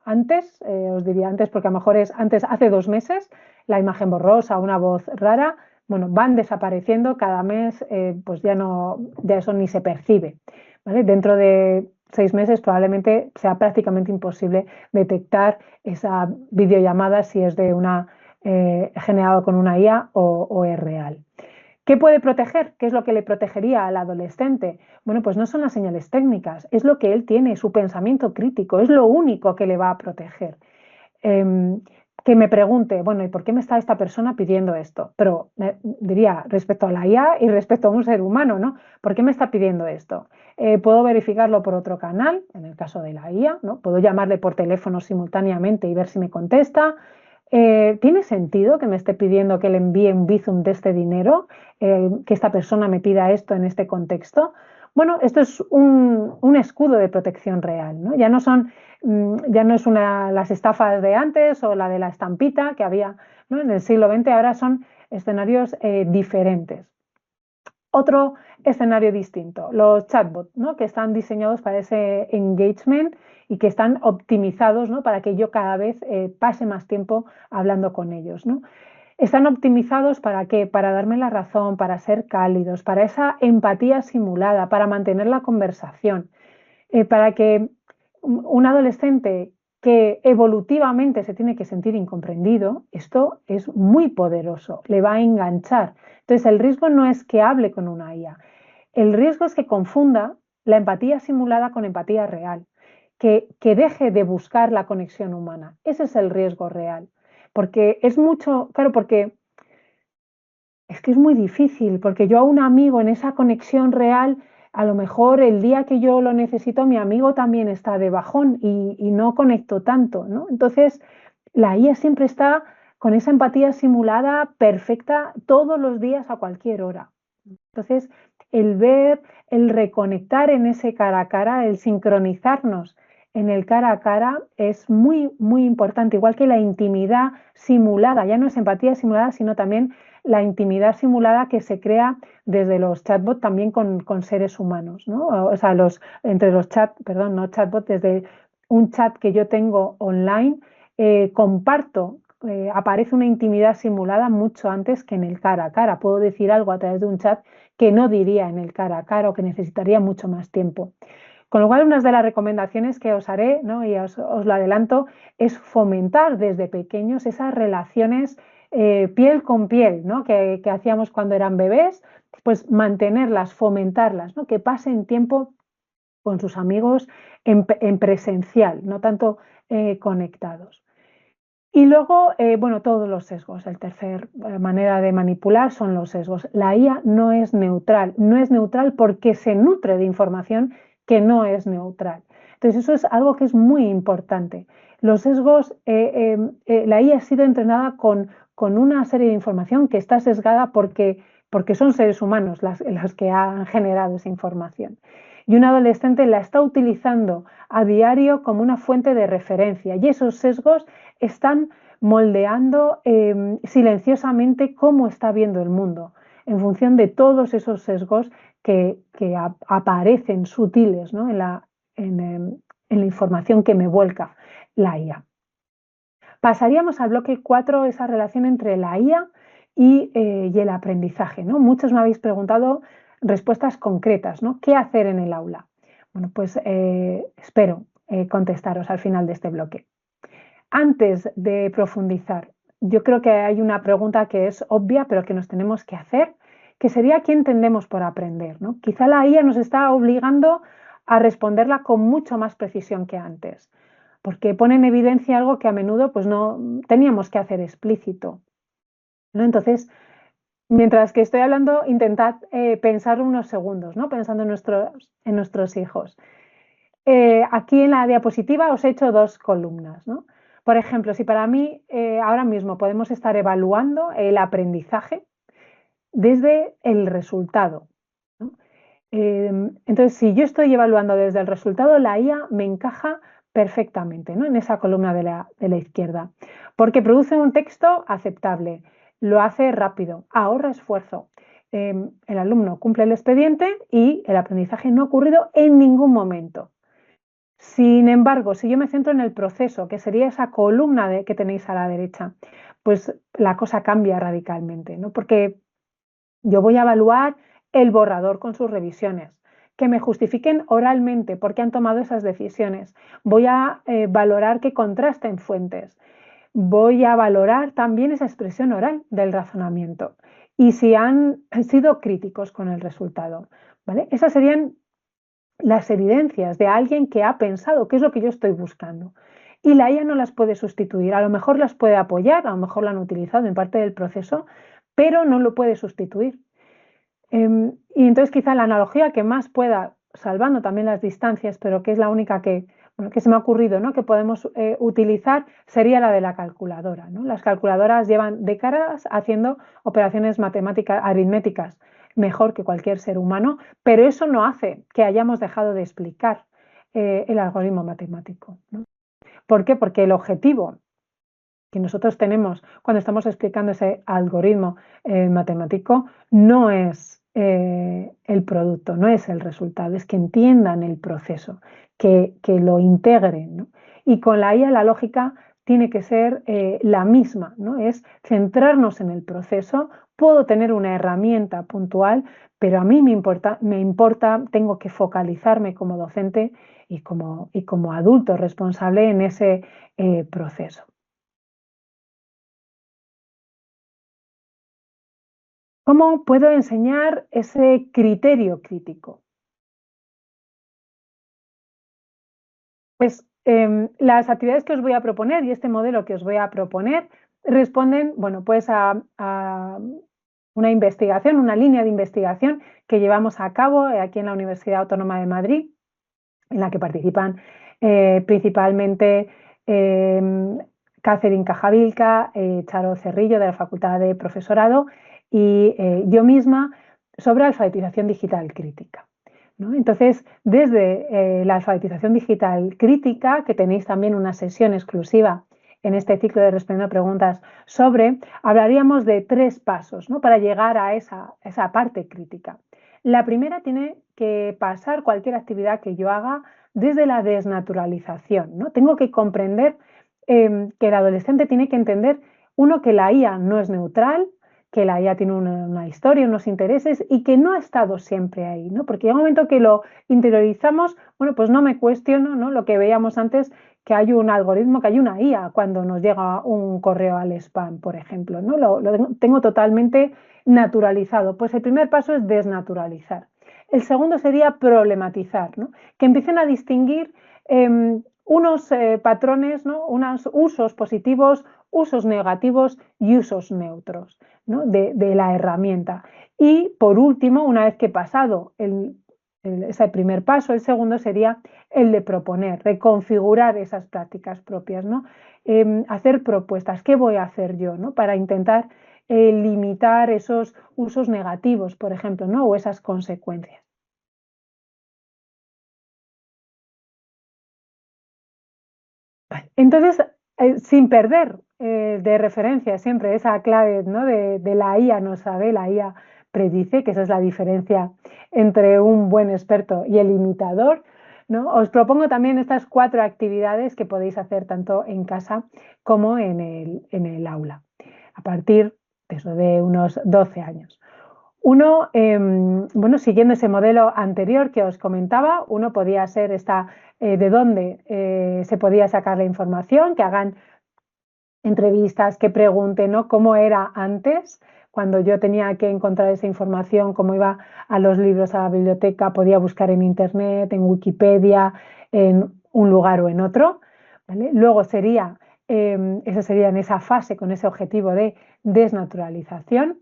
S1: antes, os diría antes porque a lo mejor es antes, hace 2 meses, la imagen borrosa, una voz rara, bueno, van desapareciendo cada mes, pues ya eso ni se percibe. ¿Vale? Dentro de 6 meses probablemente sea prácticamente imposible detectar esa videollamada si es de generado con una IA o es real. ¿Qué puede proteger? ¿Qué es lo que le protegería al adolescente? Bueno, pues no son las señales técnicas, es lo que él tiene, su pensamiento crítico, es lo único que le va a proteger. Que me pregunte, bueno, ¿y por qué me está esta persona pidiendo esto? Pero diría, respecto a la IA y respecto a un ser humano, ¿no? ¿Por qué me está pidiendo esto? Puedo verificarlo por otro canal, en el caso de la IA, ¿no? Puedo llamarle por teléfono simultáneamente y ver si me contesta. ¿Tiene sentido que me esté pidiendo que le envíe un Bizum de este dinero? Que esta persona me pida esto en este contexto. Bueno, esto es un escudo de protección real, ¿no? Ya no es las estafas de antes o la de la estampita que había, ¿no? En el siglo XX, ahora son escenarios diferentes. Otro escenario distinto, los chatbots, ¿no? que están diseñados para ese engagement y que están optimizados, ¿no? para que yo cada vez pase más tiempo hablando con ellos, ¿no? Están optimizados ¿para qué? Para darme la razón, para ser cálidos, para esa empatía simulada, para mantener la conversación, para que un adolescente que evolutivamente se tiene que sentir incomprendido, esto es muy poderoso, le va a enganchar. Entonces el riesgo no es que hable con una IA, el riesgo es que confunda la empatía simulada con empatía real, que deje de buscar la conexión humana. Ese es el riesgo real, porque porque es que es muy difícil, porque yo a un amigo en esa conexión real, a lo mejor el día que yo lo necesito, mi amigo también está de bajón y no conecto tanto, ¿no? Entonces, la IA siempre está con esa empatía simulada perfecta todos los días a cualquier hora. Entonces, el ver, el reconectar en ese cara a cara, el sincronizarnos en el cara a cara es muy, muy importante, igual que la intimidad simulada, ya no es empatía simulada, sino también la intimidad simulada que se crea desde los chatbots también con seres humanos, ¿no? O sea, no chatbots, desde un chat que yo tengo online, comparto, aparece una intimidad simulada mucho antes que en el cara a cara. Puedo decir algo a través de un chat que no diría en el cara a cara o que necesitaría mucho más tiempo. Con lo cual, una de las recomendaciones que os haré, ¿no? y os lo adelanto, es fomentar desde pequeños esas relaciones piel con piel, ¿no? que hacíamos cuando eran bebés, pues mantenerlas, fomentarlas, ¿no? que pasen tiempo con sus amigos en presencial, no tanto conectados. Y luego, todos los sesgos. La tercera manera de manipular son los sesgos. La IA no es neutral porque se nutre de información que no es neutral. Entonces, eso es algo que es muy importante. Los sesgos, la IA ha sido entrenada con una serie de información que está sesgada porque porque son seres humanos los que han generado esa información. Y un adolescente la está utilizando a diario como una fuente de referencia y esos sesgos están moldeando silenciosamente cómo está viendo el mundo, en función de todos esos sesgos que aparecen sutiles, ¿no? en la información que me vuelca la IA. Pasaríamos al bloque 4, esa relación entre la IA y el aprendizaje, ¿no? Muchos me habéis preguntado respuestas concretas, ¿no? ¿Qué hacer en el aula? Bueno, pues espero contestaros al final de este bloque. Antes de profundizar, yo creo que hay una pregunta que es obvia, pero que nos tenemos que hacer, que sería ¿qué entendemos por aprender? ¿No? Quizá la IA nos está obligando a responderla con mucho más precisión que antes, porque pone en evidencia algo que a menudo pues, no teníamos que hacer explícito, ¿no? Entonces, mientras que estoy hablando, intentad pensar unos segundos, ¿no? Pensando en nuestros hijos. Aquí en la diapositiva os he hecho dos columnas, ¿no? Por ejemplo, si para mí ahora mismo podemos estar evaluando el aprendizaje desde el resultado, ¿no? Entonces, si yo estoy evaluando desde el resultado, la IA me encaja perfectamente, ¿no? En esa columna de la izquierda, porque produce un texto aceptable, lo hace rápido, ahorra esfuerzo. El alumno cumple el expediente y el aprendizaje no ha ocurrido en ningún momento. Sin embargo, si yo me centro en el proceso, que sería esa columna que tenéis a la derecha, pues la cosa cambia radicalmente, ¿no? Porque yo voy a evaluar el borrador con sus revisiones, que me justifiquen oralmente por qué han tomado esas decisiones. Voy a valorar que contrasten fuentes. Voy a valorar también esa expresión oral del razonamiento y si han sido críticos con el resultado, ¿vale? Esas serían las evidencias de alguien que ha pensado qué es lo que yo estoy buscando. Y la IA no las puede sustituir, a lo mejor las puede apoyar, a lo mejor la han utilizado en parte del proceso, pero no lo puede sustituir. Y entonces quizá la analogía que más pueda, salvando también las distancias, pero que es la única que se me ha ocurrido, ¿no? Que podemos utilizar, sería la de la calculadora, ¿no? Las calculadoras llevan décadas haciendo operaciones matemáticas, aritméticas, mejor que cualquier ser humano, pero eso no hace que hayamos dejado de explicar el algoritmo matemático, ¿no? ¿Por qué? Porque el objetivo que nosotros tenemos cuando estamos explicando ese algoritmo matemático no es el producto, no es el resultado, es que entiendan el proceso, que lo integren, ¿no? Y con la IA la lógica tiene que ser la misma, ¿no? Es centrarnos en el proceso. Puedo tener una herramienta puntual, pero a mí me importa, tengo que focalizarme como docente y como adulto responsable en ese proceso. ¿Cómo puedo enseñar ese criterio crítico? Pues las actividades que os voy a proponer y este modelo que os voy a proponer responden, bueno, pues a una investigación, una línea de investigación que llevamos a cabo aquí en la Universidad Autónoma de Madrid, en la que participan principalmente Catherine Cajavilca, Charo Cerrillo de la Facultad de Profesorado y yo misma sobre alfabetización digital crítica, ¿no? Entonces, desde la alfabetización digital crítica, que tenéis también una sesión exclusiva en este ciclo de Respondiendo a Preguntas sobre, hablaríamos de 3 pasos, ¿no? Para llegar a esa parte crítica. La primera tiene que pasar cualquier actividad que yo haga desde la desnaturalización, ¿no? Tengo que comprender que el adolescente tiene que entender, uno, que la IA no es neutral, que la IA tiene una historia, unos intereses y que no ha estado siempre ahí, ¿no? Porque llega un momento que lo interiorizamos, bueno, pues no me cuestiono, ¿no? Lo que veíamos antes, que hay un algoritmo, que hay una IA cuando nos llega un correo al spam, por ejemplo, ¿no? Lo tengo totalmente naturalizado. Pues el primer paso es desnaturalizar. El segundo sería problematizar, ¿no? Que empiecen a distinguir unos patrones, ¿no? Unos usos positivos, usos negativos y usos neutros, ¿no? de la herramienta. Y por último, una vez que he pasado ese primer paso, el segundo sería el de proponer, reconfigurar esas prácticas propias, ¿no? Hacer propuestas. ¿Qué voy a hacer yo, ¿no? Para intentar limitar esos usos negativos, por ejemplo, ¿no? O esas consecuencias. Entonces, sin perder de referencia siempre esa clave, ¿no? de la IA no sabe, la IA predice, que esa es la diferencia entre un buen experto y el imitador, ¿no? Os propongo también estas 4 actividades que podéis hacer tanto en casa como en el aula, a partir de, eso, de unos 12 años. Uno, bueno, siguiendo ese modelo anterior que os comentaba, uno podía ser de dónde se podía sacar la información, que hagan entrevistas, que pregunten, ¿no? Cómo era antes, cuando yo tenía que encontrar esa información, cómo iba a los libros, a la biblioteca, podía buscar en internet, en Wikipedia, en un lugar o en otro, ¿vale? Luego eso sería en esa fase con ese objetivo de desnaturalización.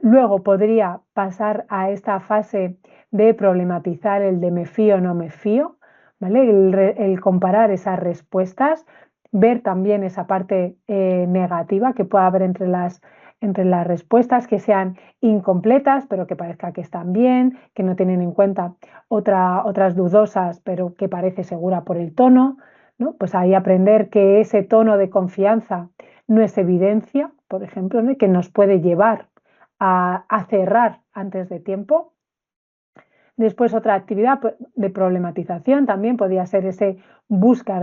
S1: Luego podría pasar a esta fase de problematizar el de me fío o no me fío, ¿vale? El comparar esas respuestas, ver también esa parte negativa que pueda haber entre las respuestas, que sean incompletas, pero que parezca que están bien, que no tienen en cuenta otras dudosas, pero que parece segura por el tono, ¿no? Pues ahí aprender que ese tono de confianza no es evidencia, por ejemplo, ¿no? Que nos puede llevar a cerrar antes de tiempo. Después otra actividad de problematización también podía ser ese busca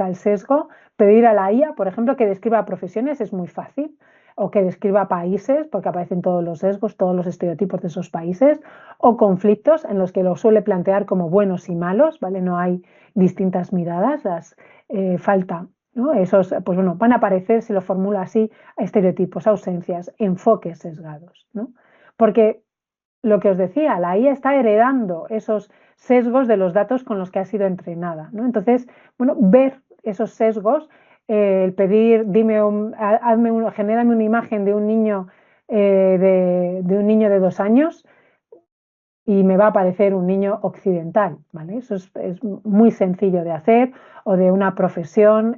S1: el sesgo, pedir a la IA, por ejemplo, que describa profesiones, es muy fácil, o que describa países, porque aparecen todos los sesgos, todos los estereotipos de esos países, o conflictos en los que lo suele plantear como buenos y malos, ¿vale? No hay distintas miradas, falta, ¿no? Esos, pues bueno, van a aparecer, si lo formula así, estereotipos, ausencias, enfoques sesgados, ¿no? Porque lo que os decía, la IA está heredando esos sesgos de los datos con los que ha sido entrenada, ¿no? Entonces, bueno, ver esos sesgos, el pedir, genérame una imagen de un niño de un niño de 2 años y me va a aparecer un niño occidental, ¿vale? Eso es muy sencillo de hacer, o de una profesión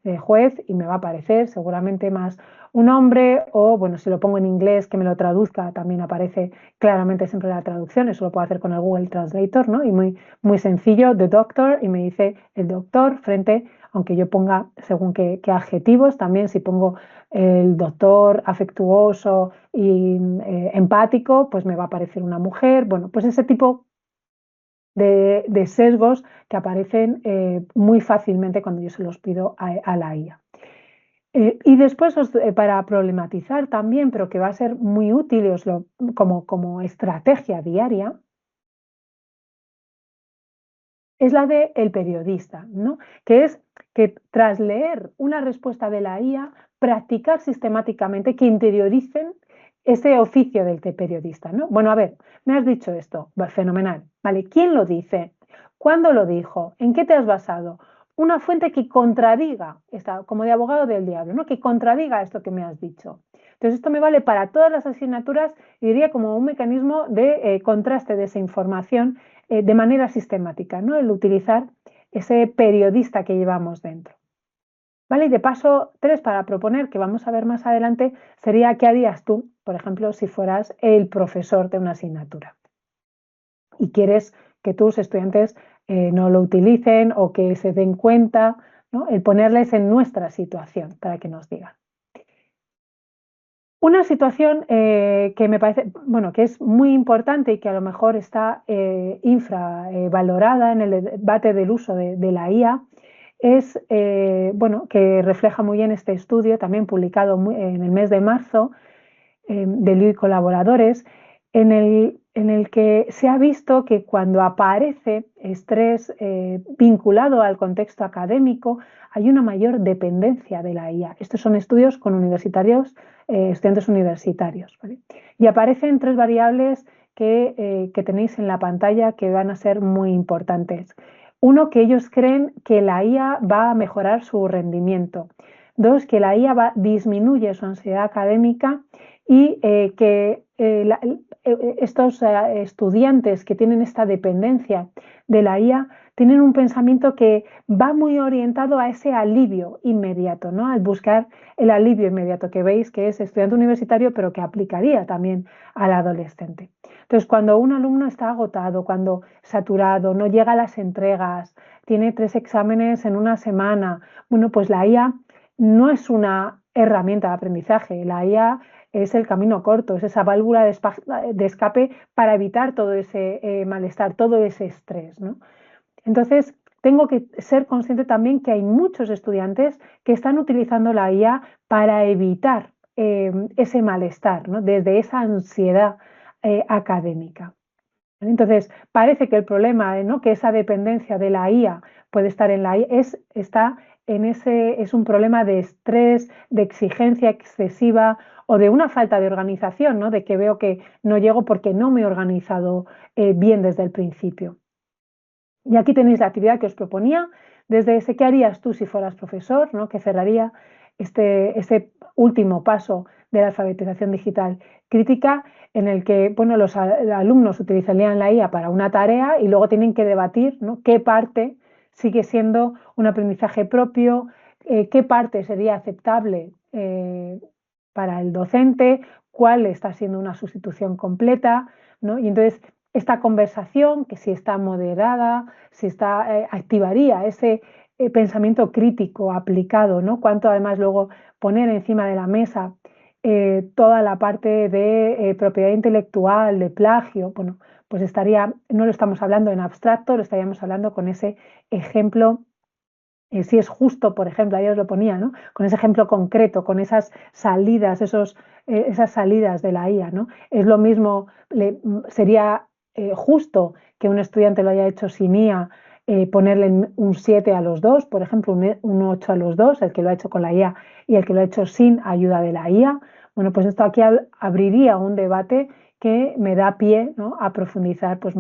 S1: de juez, y me va a aparecer seguramente más un hombre, o bueno, si lo pongo en inglés que me lo traduzca, también aparece claramente siempre la traducción, eso lo puedo hacer con el Google Translator, ¿no? Y muy sencillo, the doctor, y me dice el doctor frente, aunque yo ponga según qué adjetivos, también si pongo el doctor afectuoso y empático, pues me va a aparecer una mujer. Bueno, pues ese tipo de sesgos que aparecen muy fácilmente cuando yo se los pido a la IA. Y después, para problematizar también, pero que va a ser muy útil como estrategia diaria, es la del periodista, ¿no? Que es que tras leer una respuesta de la IA, practicar sistemáticamente, que interioricen ese oficio del periodista, ¿no? Bueno, a ver, me has dicho esto, fenomenal, ¿vale? ¿Quién lo dice? ¿Cuándo lo dijo? ¿En qué te has basado? Una fuente que contradiga, como de abogado del diablo, ¿no? Que contradiga esto que me has dicho. Entonces, esto me vale para todas las asignaturas y diría como un mecanismo de contraste de esa información de manera sistemática, ¿no? El utilizar ese periodista que llevamos dentro. ¿Vale? Y de paso 3 para proponer, que vamos a ver más adelante, sería qué harías tú, por ejemplo, si fueras el profesor de una asignatura y quieres que tus estudiantes no lo utilicen o que se den cuenta, ¿no? El ponerles en nuestra situación para que nos digan. Una situación que me parece, bueno, que es muy importante y que a lo mejor está infravalorada en el debate del uso de la IA es, bueno, que refleja muy bien este estudio, también publicado en el mes de marzo, de Liu y colaboradores, en el que se ha visto que cuando aparece estrés vinculado al contexto académico, hay una mayor dependencia de la IA. Estos son estudios con universitarios, estudiantes universitarios, ¿vale? Y aparecen 3 variables que tenéis en la pantalla que van a ser muy importantes. Uno, que ellos creen que la IA va a mejorar su rendimiento. 2, que la IA disminuye su ansiedad académica. y que estos estudiantes que tienen esta dependencia de la IA tienen un pensamiento que va muy orientado a ese alivio inmediato, ¿no? Al buscar el alivio inmediato, que veis que es estudiante universitario, pero que aplicaría también al adolescente. Entonces, cuando un alumno está agotado, cuando saturado, no llega a las entregas, tiene 3 exámenes en una semana, bueno, pues la IA no es una herramienta de aprendizaje, la IA es el camino corto, es esa válvula de escape para evitar todo ese malestar, todo ese estrés, ¿no? Entonces, tengo que ser consciente también que hay muchos estudiantes que están utilizando la IA para evitar ese malestar, ¿no? Desde esa ansiedad académica. Entonces, parece que el problema, ¿no? Que esa dependencia de la IA puede estar en la IA, está en es un problema de estrés, de exigencia excesiva o de una falta de organización, ¿no? De que veo que no llego porque no me he organizado bien desde el principio. Y aquí tenéis la actividad que os proponía, desde ese qué harías tú si fueras profesor, ¿no? Que cerraría este último paso de la alfabetización digital crítica, en el que bueno, los alumnos utilizarían la IA para una tarea y luego tienen que debatir, ¿no? Qué parte sigue siendo un aprendizaje propio, qué parte sería aceptable para el docente, cuál está siendo una sustitución completa, ¿no? Y entonces esta conversación, que si está moderada, si está, activaría ese pensamiento crítico aplicado, ¿no? Cuanto además luego poner encima de la mesa toda la parte de propiedad intelectual, de plagio, bueno, pues estaría, no lo estamos hablando en abstracto, lo estaríamos hablando con ese ejemplo si es justo, por ejemplo, ahí os lo ponía, ¿no? Con ese ejemplo concreto, con esas salidas, esas salidas de la IA, ¿no? Es lo mismo, sería justo que un estudiante lo haya hecho sin IA, ponerle un 7 a los dos, por ejemplo, un 8 a los dos, el que lo ha hecho con la IA y el que lo ha hecho sin ayuda de la IA. Bueno, pues esto aquí abriría un debate que me da pie, ¿no? A profundizar pues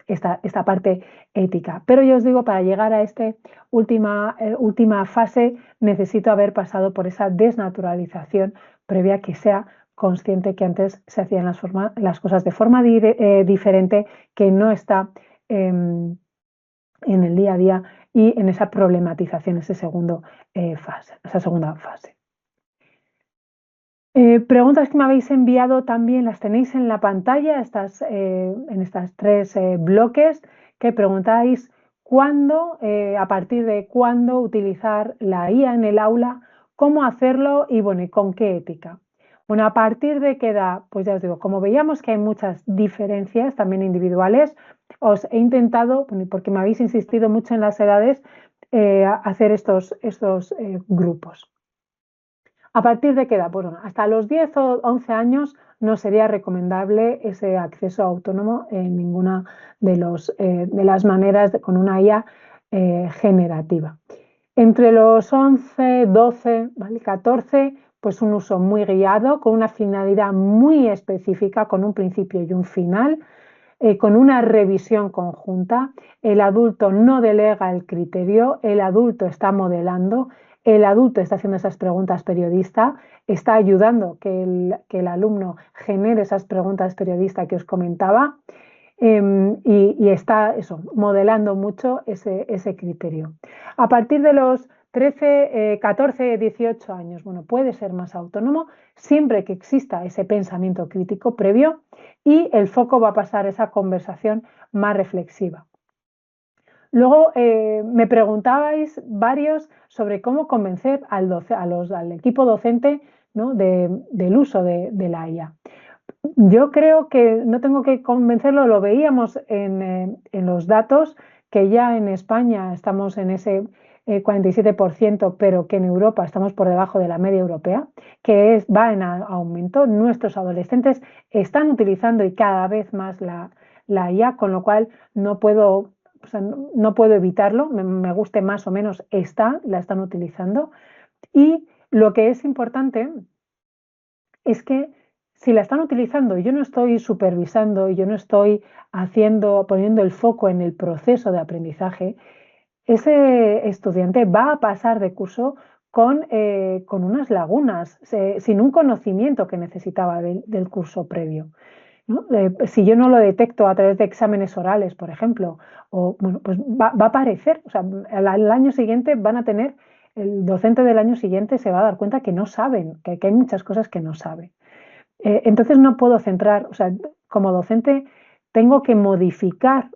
S1: esta parte ética. Pero yo os digo, para llegar a esta última fase necesito haber pasado por esa desnaturalización previa, que sea consciente que antes se hacían las cosas de forma diferente, que no está en el día a día y en esa problematización, esa segunda fase. Preguntas que me habéis enviado también las tenéis en la pantalla, en estas 3 bloques, que preguntáis cuándo, a partir de cuándo utilizar la IA en el aula, cómo hacerlo y bueno, y con qué ética. Bueno, a partir de qué edad, pues ya os digo, como veíamos que hay muchas diferencias también individuales, os he intentado, porque me habéis insistido mucho en las edades, hacer estos grupos. ¿A partir de qué edad? Bueno, hasta los 10 o 11 años no sería recomendable ese acceso autónomo en ninguna de las maneras con una IA generativa. Entre los 11, 12, ¿vale? 14, pues un uso muy guiado, con una finalidad muy específica, con un principio y un final, con una revisión conjunta. El adulto no delega el criterio, el adulto está modelando, el adulto está haciendo esas preguntas periodistas, está ayudando que el alumno genere esas preguntas periodistas que os comentaba, y está modelando mucho ese criterio. A partir de los 13, 14, 18 años, bueno, puede ser más autónomo siempre que exista ese pensamiento crítico previo y el foco va a pasar a esa conversación más reflexiva. Luego me preguntabais varios sobre cómo convencer al equipo docente, ¿no? del uso de la IA. Yo creo que no tengo que convencerlo, lo veíamos en los datos, que ya en España estamos en ese 47%, pero que en Europa estamos por debajo de la media europea, que va en aumento. Nuestros adolescentes están utilizando y cada vez más la IA, con lo cual no puedo evitarlo, me guste más o menos, la están utilizando. Y lo que es importante es que si la están utilizando y yo no estoy supervisando y yo no estoy poniendo el foco en el proceso de aprendizaje, ese estudiante va a pasar de curso con unas lagunas, sin un conocimiento que necesitaba del curso previo, ¿no? Si yo no lo detecto a través de exámenes orales, por ejemplo, o, bueno, pues va a aparecer, o sea, al año siguiente van a tener, el docente del año siguiente se va a dar cuenta que no saben, que hay muchas cosas que no saben. Entonces no puedo centrar, o sea, como docente tengo que modificar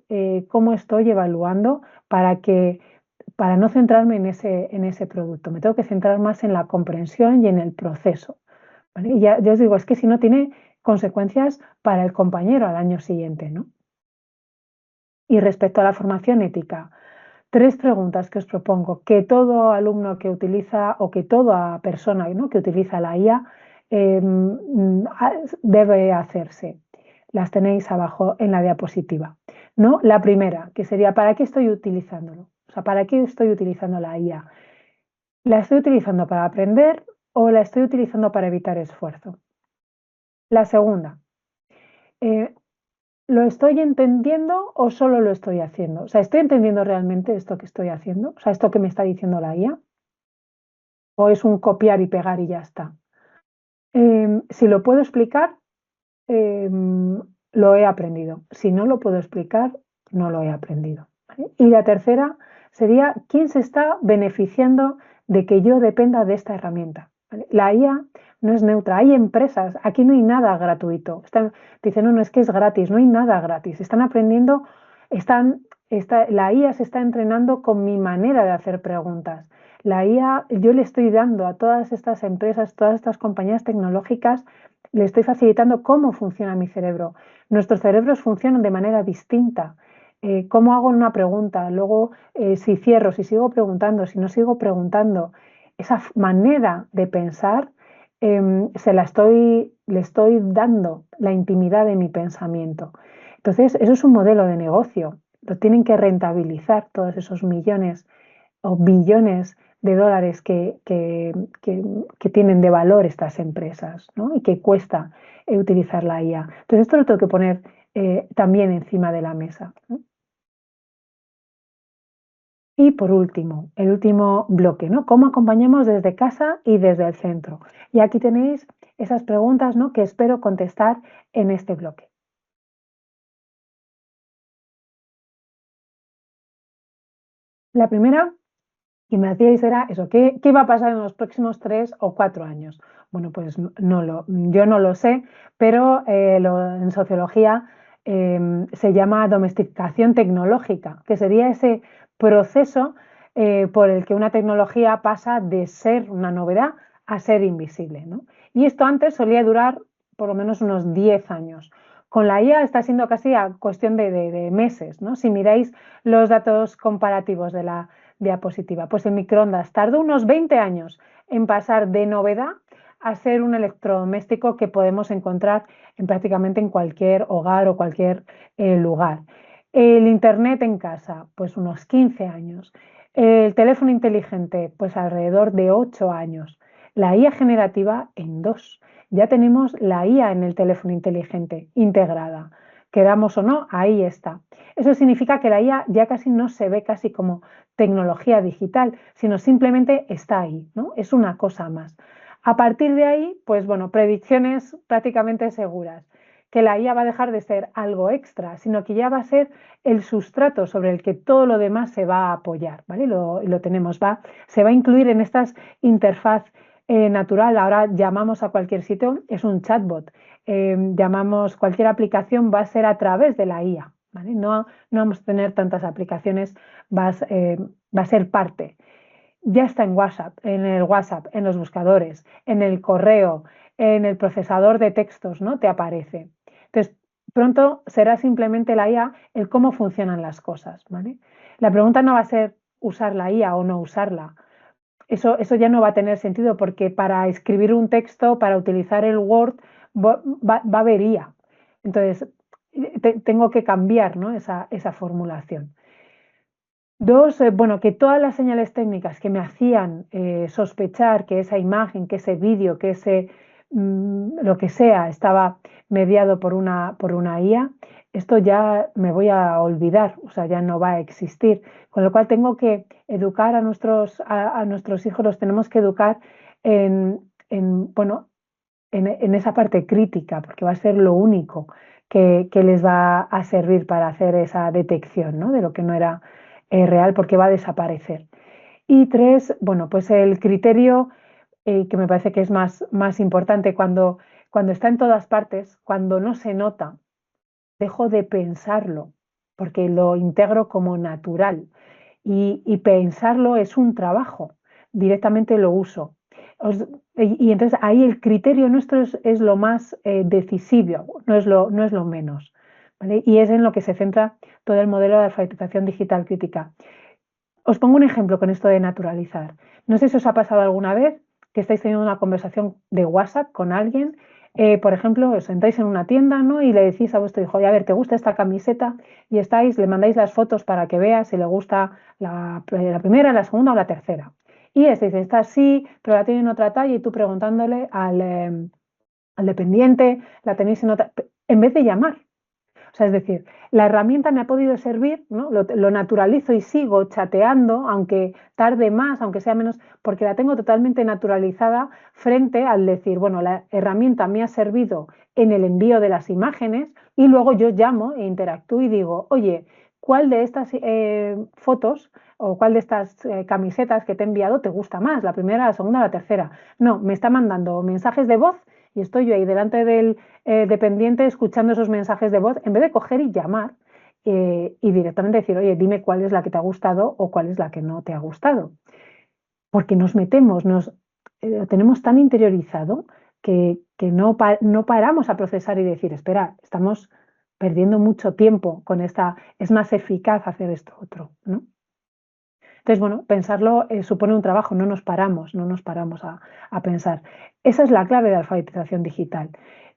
S1: cómo estoy evaluando para no centrarme en ese producto. Me tengo que centrar más en la comprensión y en el proceso, ¿vale? Y ya os digo, es que si no tiene consecuencias para el compañero al año siguiente, ¿no? Y respecto a la formación ética, 3 preguntas que os propongo que todo alumno que utiliza o que toda persona, ¿no?, que utiliza la IA debe hacerse. Las tenéis abajo en la diapositiva, ¿no? La primera, que sería ¿para qué estoy utilizándolo? O sea, ¿para qué estoy utilizando la IA? ¿La estoy utilizando para aprender o la estoy utilizando para evitar esfuerzo? La segunda, eh, ¿lo estoy entendiendo o solo lo estoy haciendo? O sea, ¿estoy entendiendo realmente esto que estoy haciendo? O sea, esto que me está diciendo la IA. ¿O es un copiar y pegar y ya está? Si lo puedo explicar, lo he aprendido. Si no lo puedo explicar, no lo he aprendido, ¿vale? Y la tercera sería, ¿quién se está beneficiando de que yo dependa de esta herramienta? ¿Vale? La IA no es neutra. Hay empresas, aquí no hay nada gratuito. Dicen, no, no, es que es gratis, no hay nada gratis. Están aprendiendo, la IA se está entrenando con mi manera de hacer preguntas. La IA, yo le estoy dando a todas estas empresas, todas estas compañías tecnológicas, le estoy facilitando cómo funciona mi cerebro. Nuestros cerebros funcionan de manera distinta. ¿Cómo hago una pregunta? Luego, si cierro, si sigo preguntando, si no sigo preguntando, esa manera de pensar le estoy dando la intimidad de mi pensamiento. Entonces, eso es un modelo de negocio. Lo tienen que rentabilizar todos esos millones o billones de dólares que tienen de valor estas empresas, ¿no? Y que cuesta utilizar la IA. Entonces, esto lo tengo que poner también encima de la mesa, ¿no? Y por último, el último bloque, ¿no? ¿Cómo acompañamos desde casa y desde el centro? Y aquí tenéis esas preguntas, ¿no?, que espero contestar en este bloque. La primera que me hacíais era eso, ¿qué va a pasar en los próximos 3 o 4 años? Bueno, pues yo no lo sé, pero en sociología se llama domesticación tecnológica, que sería ese proceso por el que una tecnología pasa de ser una novedad a ser invisible, ¿no? Y esto antes solía durar por lo menos unos 10 años. Con la IA está siendo casi a cuestión de meses, ¿no? Si miráis los datos comparativos de la diapositiva. Pues el microondas tardó unos 20 años en pasar de novedad a ser un electrodoméstico que podemos encontrar prácticamente en cualquier hogar o cualquier lugar. El internet en casa, pues unos 15 años. El teléfono inteligente, pues alrededor de 8 años. La IA generativa en 2. Ya tenemos la IA en el teléfono inteligente integrada. Queramos o no, ahí está. Eso significa que la IA ya casi no se ve casi como tecnología digital, sino simplemente está ahí, ¿no? Es una cosa más. A partir de ahí, pues bueno, predicciones prácticamente seguras, que la IA va a dejar de ser algo extra, sino que ya va a ser el sustrato sobre el que todo lo demás se va a apoyar, ¿vale? Y lo tenemos, se va a incluir en estas interfaz natural. Ahora llamamos a cualquier sitio, es un chatbot. Llamamos cualquier aplicación, va a ser a través de la IA, ¿vale? No vamos a tener tantas aplicaciones, va a ser parte. Ya está en el WhatsApp, en los buscadores, en el correo, en el procesador de textos, ¿no? Te aparece. Entonces, pronto será simplemente la IA el cómo funcionan las cosas, ¿vale? La pregunta no va a ser usar la IA o no usarla. Eso ya no va a tener sentido porque para escribir un texto, para utilizar el Word, va a haber IA. Entonces, tengo que cambiar, ¿no?, esa formulación. Dos, bueno, que todas las señales técnicas que me hacían sospechar que esa imagen, que ese vídeo, lo que sea, estaba mediado por una IA, esto ya me voy a olvidar, o sea, ya no va a existir. Con lo cual tengo que educar a nuestros hijos, los tenemos que educar bueno, en esa parte crítica, porque va a ser lo único que les va a servir para hacer esa detección, ¿no? De lo que no era real, porque va a desaparecer. Y tres, bueno, pues el criterio que me parece que es más importante cuando está en todas partes, cuando no se nota, dejo de pensarlo, porque lo integro como natural. Y pensarlo es un trabajo, directamente lo uso. Y entonces ahí el criterio nuestro es lo más decisivo, no es lo menos. ¿Vale? Y es en lo que se centra todo el modelo de alfabetización digital crítica. Os pongo un ejemplo con esto de naturalizar. No sé si os ha pasado alguna vez que estáis teniendo una conversación de WhatsApp con alguien, por ejemplo, os sentáis en una tienda, ¿no? Y le decís a vuestro hijo, a ver, ¿te gusta esta camiseta? Y le mandáis las fotos para que vea si le gusta la primera, la segunda o la tercera. Y este dice, esta sí, pero la tiene en otra talla y tú preguntándole al dependiente, la tenéis en otra, en vez de llamar. O sea, es decir, la herramienta me ha podido servir, ¿no? Lo naturalizo y sigo chateando, aunque tarde más, aunque sea menos, porque la tengo totalmente naturalizada frente al decir, bueno, la herramienta me ha servido en el envío de las imágenes y luego yo llamo e interactúo y digo, oye, ¿cuál de estas fotos o cuál de estas camisetas que te he enviado te gusta más? ¿La primera, la segunda o la tercera? No, me está mandando mensajes de voz y estoy yo ahí delante del dependiente escuchando esos mensajes de voz, en vez de coger y llamar y directamente decir, oye, dime cuál es la que te ha gustado o cuál es la que no te ha gustado. Porque nos metemos, lo tenemos tan interiorizado que no paramos a procesar y decir, espera, estamos perdiendo mucho tiempo con esta, es más eficaz hacer esto otro, ¿no? Entonces, bueno, pensarlo supone un trabajo, no nos paramos a pensar. Esa es la clave de la alfabetización digital,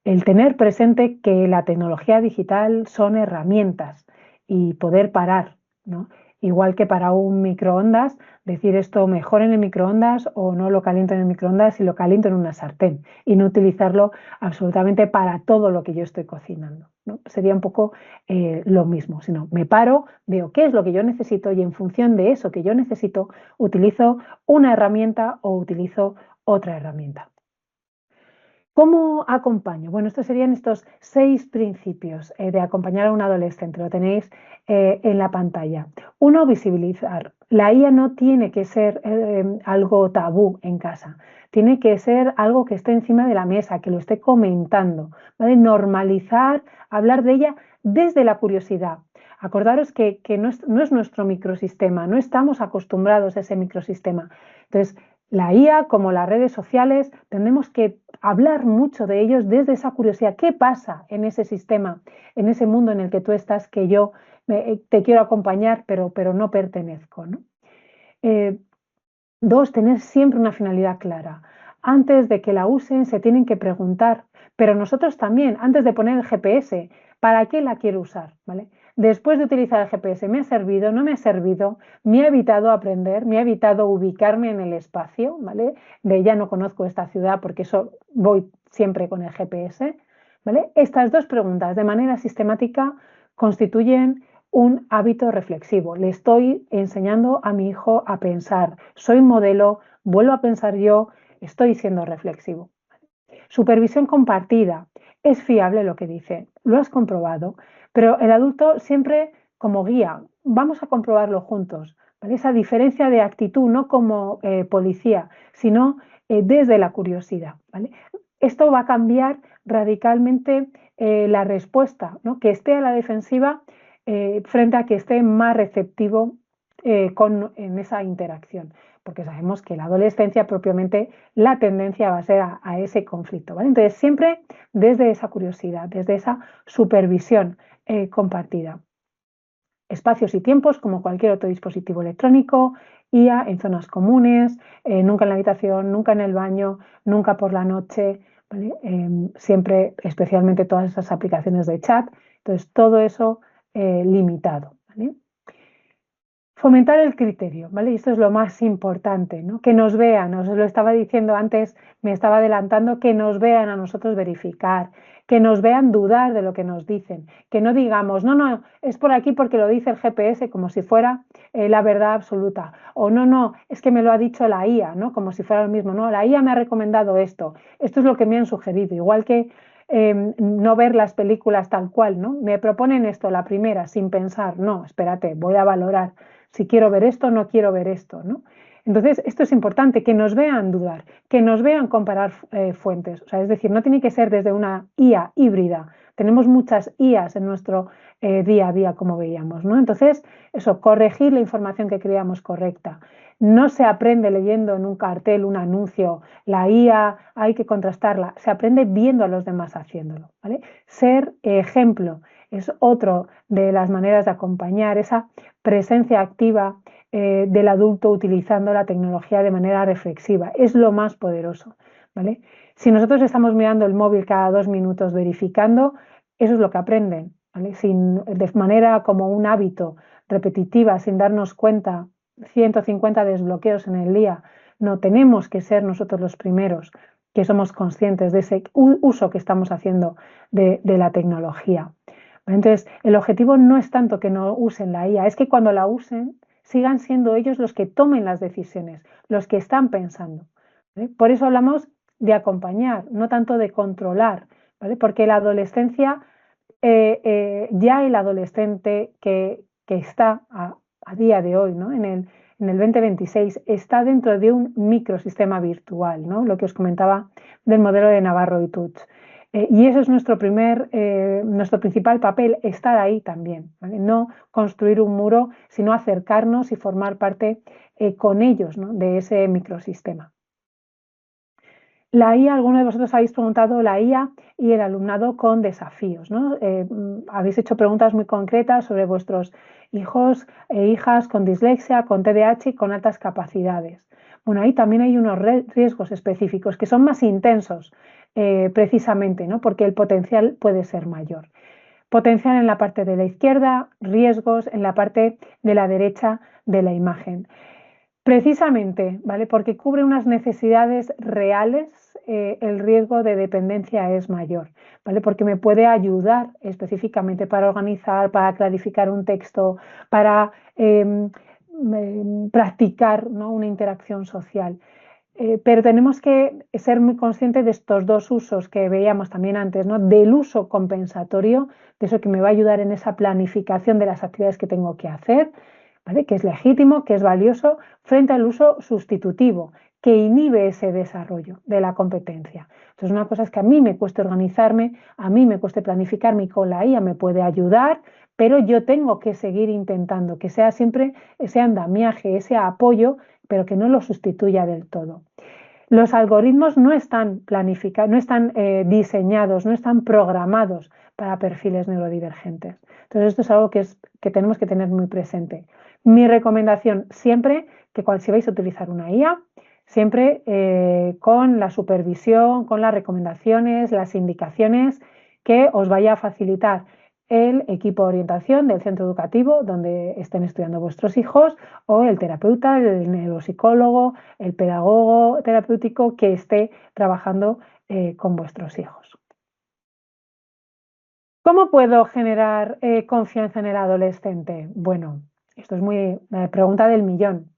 S1: el tener presente que la tecnología digital son herramientas y poder parar, ¿no? Igual que para un microondas, decir esto mejor en el microondas o no lo caliento en el microondas y lo caliento en una sartén y no utilizarlo absolutamente para todo lo que yo estoy cocinando, ¿no? Sería un poco lo mismo, sino me paro, veo qué es lo que yo necesito y en función de eso que yo necesito utilizo una herramienta o utilizo otra herramienta. ¿Cómo acompaño? Bueno, estos serían estos 6 principios de acompañar a un adolescente. Lo tenéis en la pantalla. Uno, visibilizar. La IA no tiene que ser algo tabú en casa. Tiene que ser algo que esté encima de la mesa, que lo esté comentando. ¿Vale? Normalizar, hablar de ella desde la curiosidad. Acordaros que no es nuestro microsistema, no estamos acostumbrados a ese microsistema. Entonces, la IA, como las redes sociales, tenemos que hablar mucho de ellos desde esa curiosidad. ¿Qué pasa en ese sistema, en ese mundo en el que tú estás, que yo te quiero acompañar, pero no pertenezco, ¿no? Dos, tener siempre una finalidad clara. Antes de que la usen, se tienen que preguntar, pero nosotros también, antes de poner el GPS, ¿para qué la quiero usar? ¿Vale? Después de utilizar el GPS, ¿me ha servido? ¿No me ha servido? ¿Me ha evitado aprender? ¿Me ha evitado ubicarme en el espacio? ¿Vale? De ya no conozco esta ciudad porque eso voy siempre con el GPS. ¿Vale? Estas dos preguntas de manera sistemática constituyen un hábito reflexivo. Le estoy enseñando a mi hijo a pensar. Soy modelo, vuelvo a pensar yo, estoy siendo reflexivo. Supervisión compartida. Es fiable lo que dice, lo has comprobado, pero el adulto siempre como guía. Vamos a comprobarlo juntos. ¿Vale? Esa diferencia de actitud, no como policía, sino desde la curiosidad. ¿Vale? Esto va a cambiar radicalmente la respuesta, ¿no? Que esté a la defensiva frente a que esté más receptivo en esa interacción, porque sabemos que la adolescencia propiamente la tendencia va a ser a ese conflicto. ¿Vale? Entonces, siempre desde esa curiosidad, desde esa supervisión compartida. Espacios y tiempos como cualquier otro dispositivo electrónico, IA en zonas comunes, nunca en la habitación, nunca en el baño, nunca por la noche, ¿vale? Siempre, especialmente todas esas aplicaciones de chat. Entonces, todo eso limitado. ¿Vale? Fomentar el criterio, ¿vale? Y esto es lo más importante, ¿no? Que nos vean, os lo estaba diciendo antes, me estaba adelantando, que nos vean a nosotros verificar, que nos vean dudar de lo que nos dicen, que no digamos, no, no, es por aquí porque lo dice el GPS como si fuera la verdad absoluta, o no, no, es que me lo ha dicho la IA, ¿no? Como si fuera lo mismo, no, la IA me ha recomendado esto es lo que me han sugerido, igual que no ver las películas tal cual, ¿no? Me proponen esto, la primera, sin pensar, no, espérate, voy a valorar si quiero ver esto o no quiero ver esto, ¿no? Entonces, esto es importante, que nos vean dudar, que nos vean comparar fuentes. O sea, es decir, no tiene que ser desde una IA híbrida. Tenemos muchas IAs en nuestro día a día, como veíamos, ¿no? Entonces, eso, corregir la información que creamos correcta. No se aprende leyendo en un cartel un anuncio, la IA hay que contrastarla, se aprende viendo a los demás haciéndolo, ¿vale? Ser ejemplo es otro de las maneras de acompañar esa presencia activa del adulto utilizando la tecnología de manera reflexiva. Es lo más poderoso, ¿vale? Si nosotros estamos mirando el móvil cada 2 minutos verificando, eso es lo que aprenden, ¿vale? De manera como un hábito repetitiva, sin darnos cuenta, 150 desbloqueos en el día. No tenemos que ser nosotros los primeros que somos conscientes de ese uso que estamos haciendo de la tecnología. Entonces, el objetivo no es tanto que no usen la IA, es que cuando la usen sigan siendo ellos los que tomen las decisiones, los que están pensando, ¿vale? Por eso hablamos de acompañar, no tanto de controlar, ¿vale? Porque la adolescencia, ya el adolescente que está a día de hoy, ¿no? En el 2026, está dentro de un microsistema virtual, ¿no? Lo que os comentaba del modelo de Navarro y Tuch. Y ese es nuestro principal papel, estar ahí también, ¿vale? No construir un muro, sino acercarnos y formar parte con ellos, ¿no? De ese microsistema. La IA, alguno de vosotros habéis preguntado la IA y el alumnado con desafíos, ¿no? Habéis hecho preguntas muy concretas sobre vuestros hijos e hijas con dislexia, con TDAH y con altas capacidades. Bueno, ahí también hay unos riesgos específicos que son más intensos, precisamente, ¿no? Porque el potencial puede ser mayor. Potencial en la parte de la izquierda, riesgos en la parte de la derecha de la imagen. Precisamente, ¿vale? Porque cubre unas necesidades reales, el riesgo de dependencia es mayor, ¿vale? Porque me puede ayudar específicamente para organizar, para clarificar un texto, para practicar, ¿no? Una interacción social. Pero tenemos que ser muy conscientes de estos dos usos que veíamos también antes, ¿no? Del uso compensatorio, de eso que me va a ayudar en esa planificación de las actividades que tengo que hacer, ¿vale? Que es legítimo, que es valioso, frente al uso sustitutivo, que inhibe ese desarrollo de la competencia. Entonces, una cosa es que a mí me cueste organizarme, a mí me cueste planificarme y con la IA me puede ayudar, pero yo tengo que seguir intentando que sea siempre ese andamiaje, ese apoyo, pero que no lo sustituya del todo. Los algoritmos no están planificados, no están diseñados, no están programados para perfiles neurodivergentes. Entonces, esto es algo que tenemos que tener muy presente. Mi recomendación siempre que si vais a utilizar una IA, siempre con la supervisión, con las recomendaciones, las indicaciones que os vaya a facilitar el equipo de orientación del centro educativo donde estén estudiando vuestros hijos o el terapeuta, el neuropsicólogo, el pedagogo terapéutico que esté trabajando con vuestros hijos. ¿Cómo puedo generar confianza en el adolescente? Bueno, esto es muy pregunta del millón.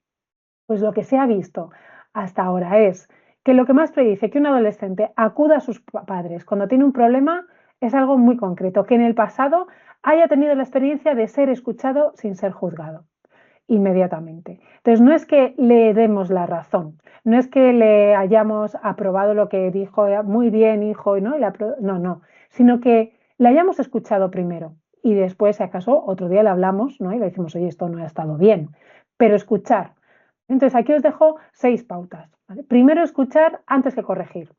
S1: Pues lo que se ha visto hasta ahora es que lo que más predice que un adolescente acuda a sus padres cuando tiene un problema es algo muy concreto, que en el pasado haya tenido la experiencia de ser escuchado sin ser juzgado inmediatamente. Entonces, no es que le demos la razón, no es que le hayamos aprobado lo que dijo, muy bien, hijo, ¿no? No, no, sino que le hayamos escuchado primero y después, si acaso, otro día le hablamos, ¿no? Y le decimos, oye, esto no ha estado bien, pero escuchar. Entonces, aquí os dejo 6 pautas, ¿vale? Primero, escuchar antes que corregir.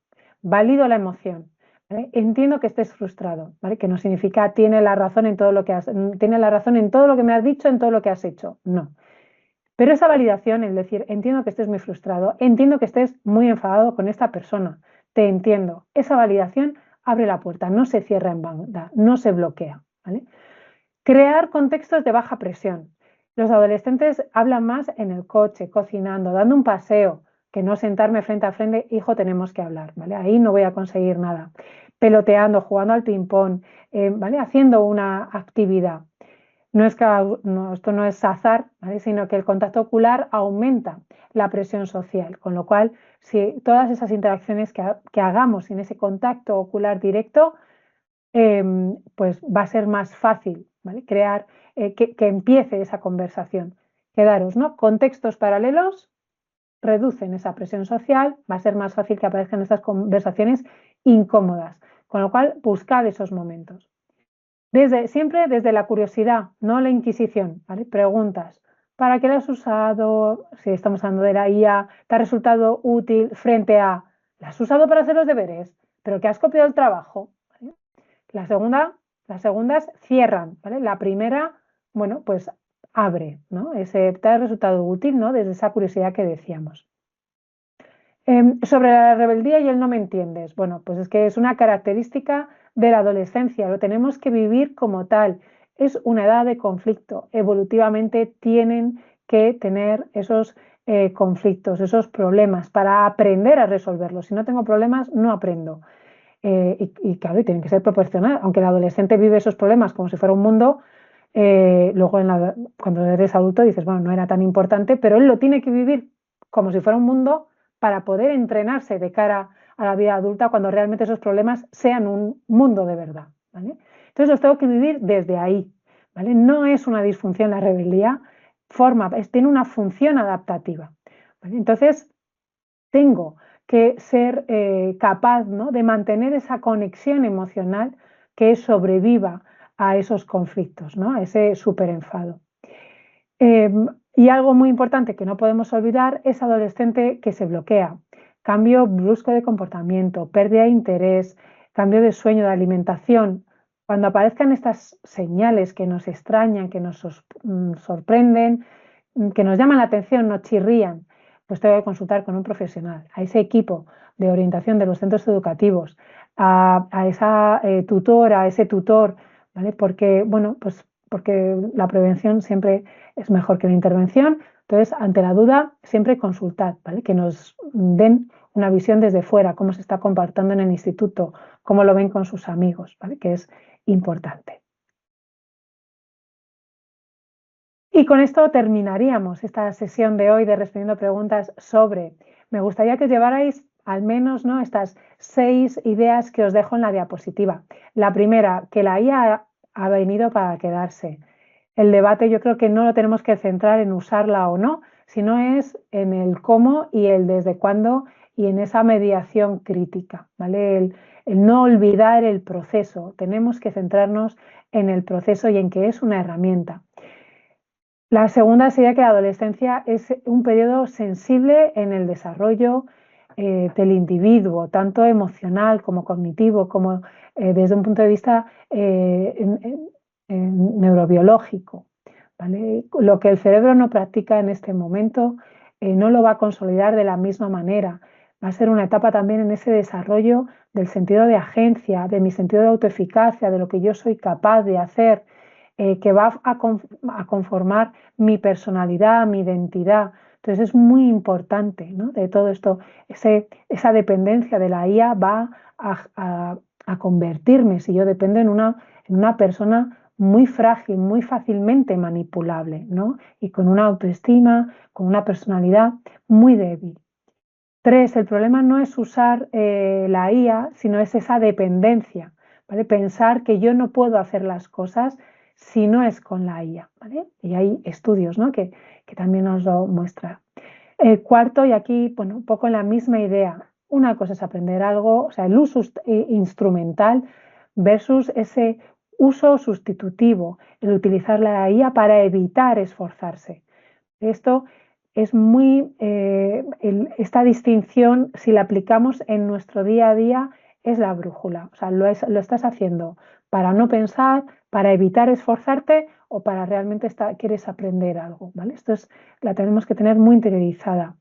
S1: Valido la emoción. ¿Vale? Entiendo que estés frustrado, ¿vale? Que no significa tiene la razón en todo lo que tiene la razón en todo lo que me has dicho, en todo lo que has hecho. No. Pero esa validación, es decir, entiendo que estés muy frustrado, entiendo que estés muy enfadado con esta persona, te entiendo. Esa validación abre la puerta, no se cierra en banda, no se bloquea, ¿vale? Crear contextos de baja presión. Los adolescentes hablan más en el coche, cocinando, dando un paseo, que no sentarme frente a frente, hijo, tenemos que hablar, ¿vale? Ahí no voy a conseguir nada. Peloteando, jugando al ping-pong, ¿vale? Haciendo una actividad. No es que, no, esto no es azar, ¿vale? Sino que el contacto ocular aumenta la presión social, con lo cual, si todas esas interacciones que hagamos en ese contacto ocular directo, pues va a ser más fácil, ¿vale? Crear, que empiece esa conversación. Quedaros, ¿no? Contextos paralelos reducen esa presión social, va a ser más fácil que aparezcan estas conversaciones incómodas, con lo cual buscad esos momentos. Siempre desde la curiosidad, no la inquisición, ¿vale? Preguntas. ¿Para qué lo has usado? Si estamos hablando de la IA, ¿te ha resultado útil frente a, ¿la has usado para hacer los deberes? ¿Pero que has copiado el trabajo? ¿Vale? Las segundas cierran, ¿vale? La primera, bueno, pues abre, ¿no? Ese te ha resultado útil, ¿no? Desde esa curiosidad que decíamos. Sobre la rebeldía y el no me entiendes. Bueno, pues es que es una característica de la adolescencia, lo tenemos que vivir como tal. Es una edad de conflicto. Evolutivamente tienen que tener esos conflictos, esos problemas para aprender a resolverlos. Si no tengo problemas, no aprendo. Y claro, y tienen que ser proporcional. Aunque el adolescente vive esos problemas como si fuera un mundo, luego cuando eres adulto dices, bueno, no era tan importante, pero él lo tiene que vivir como si fuera un mundo para poder entrenarse de cara a la vida adulta cuando realmente esos problemas sean un mundo de verdad, ¿vale? Entonces los tengo que vivir desde ahí, ¿vale? No es una disfunción la rebeldía, tiene una función adaptativa, ¿vale? Entonces tengo que ser capaz, ¿no? De mantener esa conexión emocional que sobreviva a esos conflictos, ¿no? A ese superenfado. Y algo muy importante que no podemos olvidar es adolescente que se bloquea. Cambio brusco de comportamiento, pérdida de interés, cambio de sueño, de alimentación. Cuando aparezcan estas señales que nos extrañan, que nos sorprenden, que nos llaman la atención, nos chirrían, pues tengo que consultar con un profesional, a ese equipo de orientación de los centros educativos, a esa tutora, a ese tutor, ¿vale? Porque, bueno, pues porque la prevención siempre es mejor que la intervención. Entonces, ante la duda, siempre consultad, ¿vale? Que nos den una visión desde fuera, cómo se está comportando en el instituto, cómo lo ven con sus amigos, ¿vale? Que es importante. Y con esto terminaríamos esta sesión de hoy de respondiendo preguntas sobre. Me gustaría que os llevarais al menos, ¿no?, estas 6 ideas que os dejo en la diapositiva. La primera, que la IA ha venido para quedarse. El debate yo creo que no lo tenemos que centrar en usarla o no, sino es en el cómo y el desde cuándo y en esa mediación crítica, ¿vale? El no olvidar el proceso. Tenemos que centrarnos en el proceso y en que es una herramienta. La segunda sería que la adolescencia es un periodo sensible en el desarrollo del individuo, tanto emocional como cognitivo, como desde un punto de vista neurobiológico, ¿vale? Lo que el cerebro no practica en este momento no lo va a consolidar de la misma manera. Va a ser una etapa también en ese desarrollo del sentido de agencia, de mi sentido de autoeficacia, de lo que yo soy capaz de hacer, que va a conformar mi personalidad, mi identidad. Entonces es muy importante, ¿no?, de todo esto, esa dependencia de la IA va a convertirme, si yo dependo en una persona muy frágil, muy fácilmente manipulable, ¿no? Y con una autoestima, con una personalidad muy débil. 3, el problema no es usar la IA, sino es esa dependencia, ¿vale? Pensar que yo no puedo hacer las cosas si no es con la IA, ¿vale? Y hay estudios, ¿no?, que también nos lo muestran. Cuarto, y aquí, bueno, un poco en la misma idea, una cosa es aprender algo, o sea, el uso instrumental versus ese uso sustitutivo, el utilizar la IA para evitar esforzarse. Esto es esta distinción, si la aplicamos en nuestro día a día, es la brújula. O sea, lo estás haciendo para no pensar, para evitar esforzarte o para realmente quieres aprender algo, ¿vale? La tenemos que tener muy interiorizada.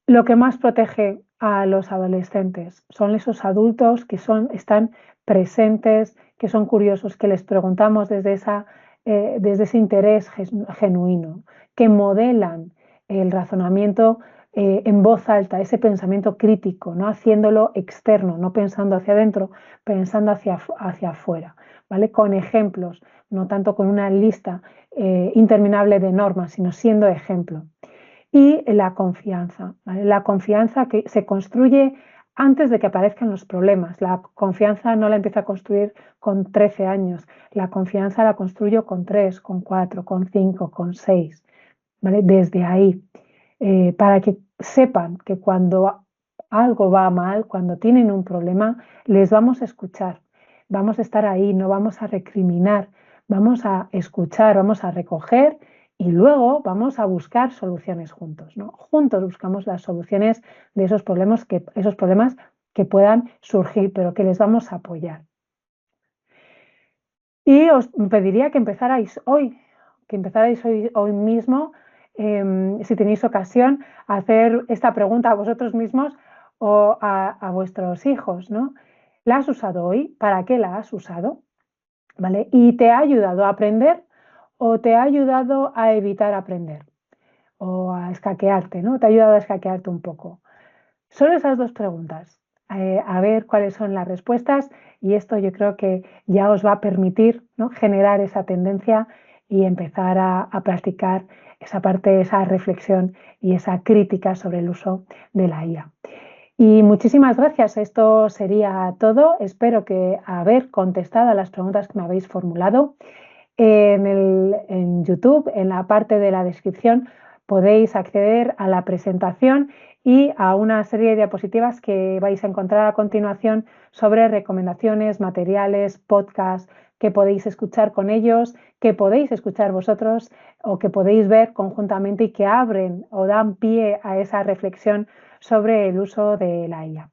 S1: Lo que más protege a los adolescentes son esos adultos que están presentes, que son curiosos, que les preguntamos desde esa desde ese interés genuino, que modelan el razonamiento en voz alta, ese pensamiento crítico, no haciéndolo externo, no pensando hacia adentro, pensando hacia afuera, ¿vale? Con ejemplos, no tanto con una lista interminable de normas, sino siendo ejemplo. Y la confianza, ¿vale? La confianza que se construye antes de que aparezcan los problemas. La confianza no la empiezo a construir con 13 años, la confianza la construyo con 3, con 4, con 5, con 6, ¿vale? Desde ahí, para que sepan que cuando algo va mal, cuando tienen un problema, les vamos a escuchar, vamos a estar ahí, no vamos a recriminar, vamos a escuchar, vamos a recoger y luego vamos a buscar soluciones juntos, ¿no? Juntos buscamos las soluciones de esos problemas que puedan surgir, pero que les vamos a apoyar. Y os pediría que empezarais hoy mismo, si tenéis ocasión, a hacer esta pregunta a vosotros mismos o a vuestros hijos, ¿no? ¿La has usado hoy? ¿Para qué la has usado? ¿Vale? ¿Y te ha ayudado a aprender o te ha ayudado a evitar aprender? O a escaquearte, ¿no? Te ha ayudado a escaquearte un poco. Solo esas dos preguntas, a ver cuáles son las respuestas y esto yo creo que ya os va a permitir, ¿no?, generar esa tendencia y empezar a practicar esa parte, esa reflexión y esa crítica sobre el uso de la IA. Y muchísimas gracias, esto sería todo. Espero que haber contestado a las preguntas que me habéis formulado. En YouTube, en la parte de la descripción, podéis acceder a la presentación y a una serie de diapositivas que vais a encontrar a continuación sobre recomendaciones, materiales, podcasts que podéis escuchar con ellos, que podéis escuchar vosotros o que podéis ver conjuntamente y que abren o dan pie a esa reflexión sobre el uso de la IA.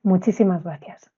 S1: Muchísimas gracias.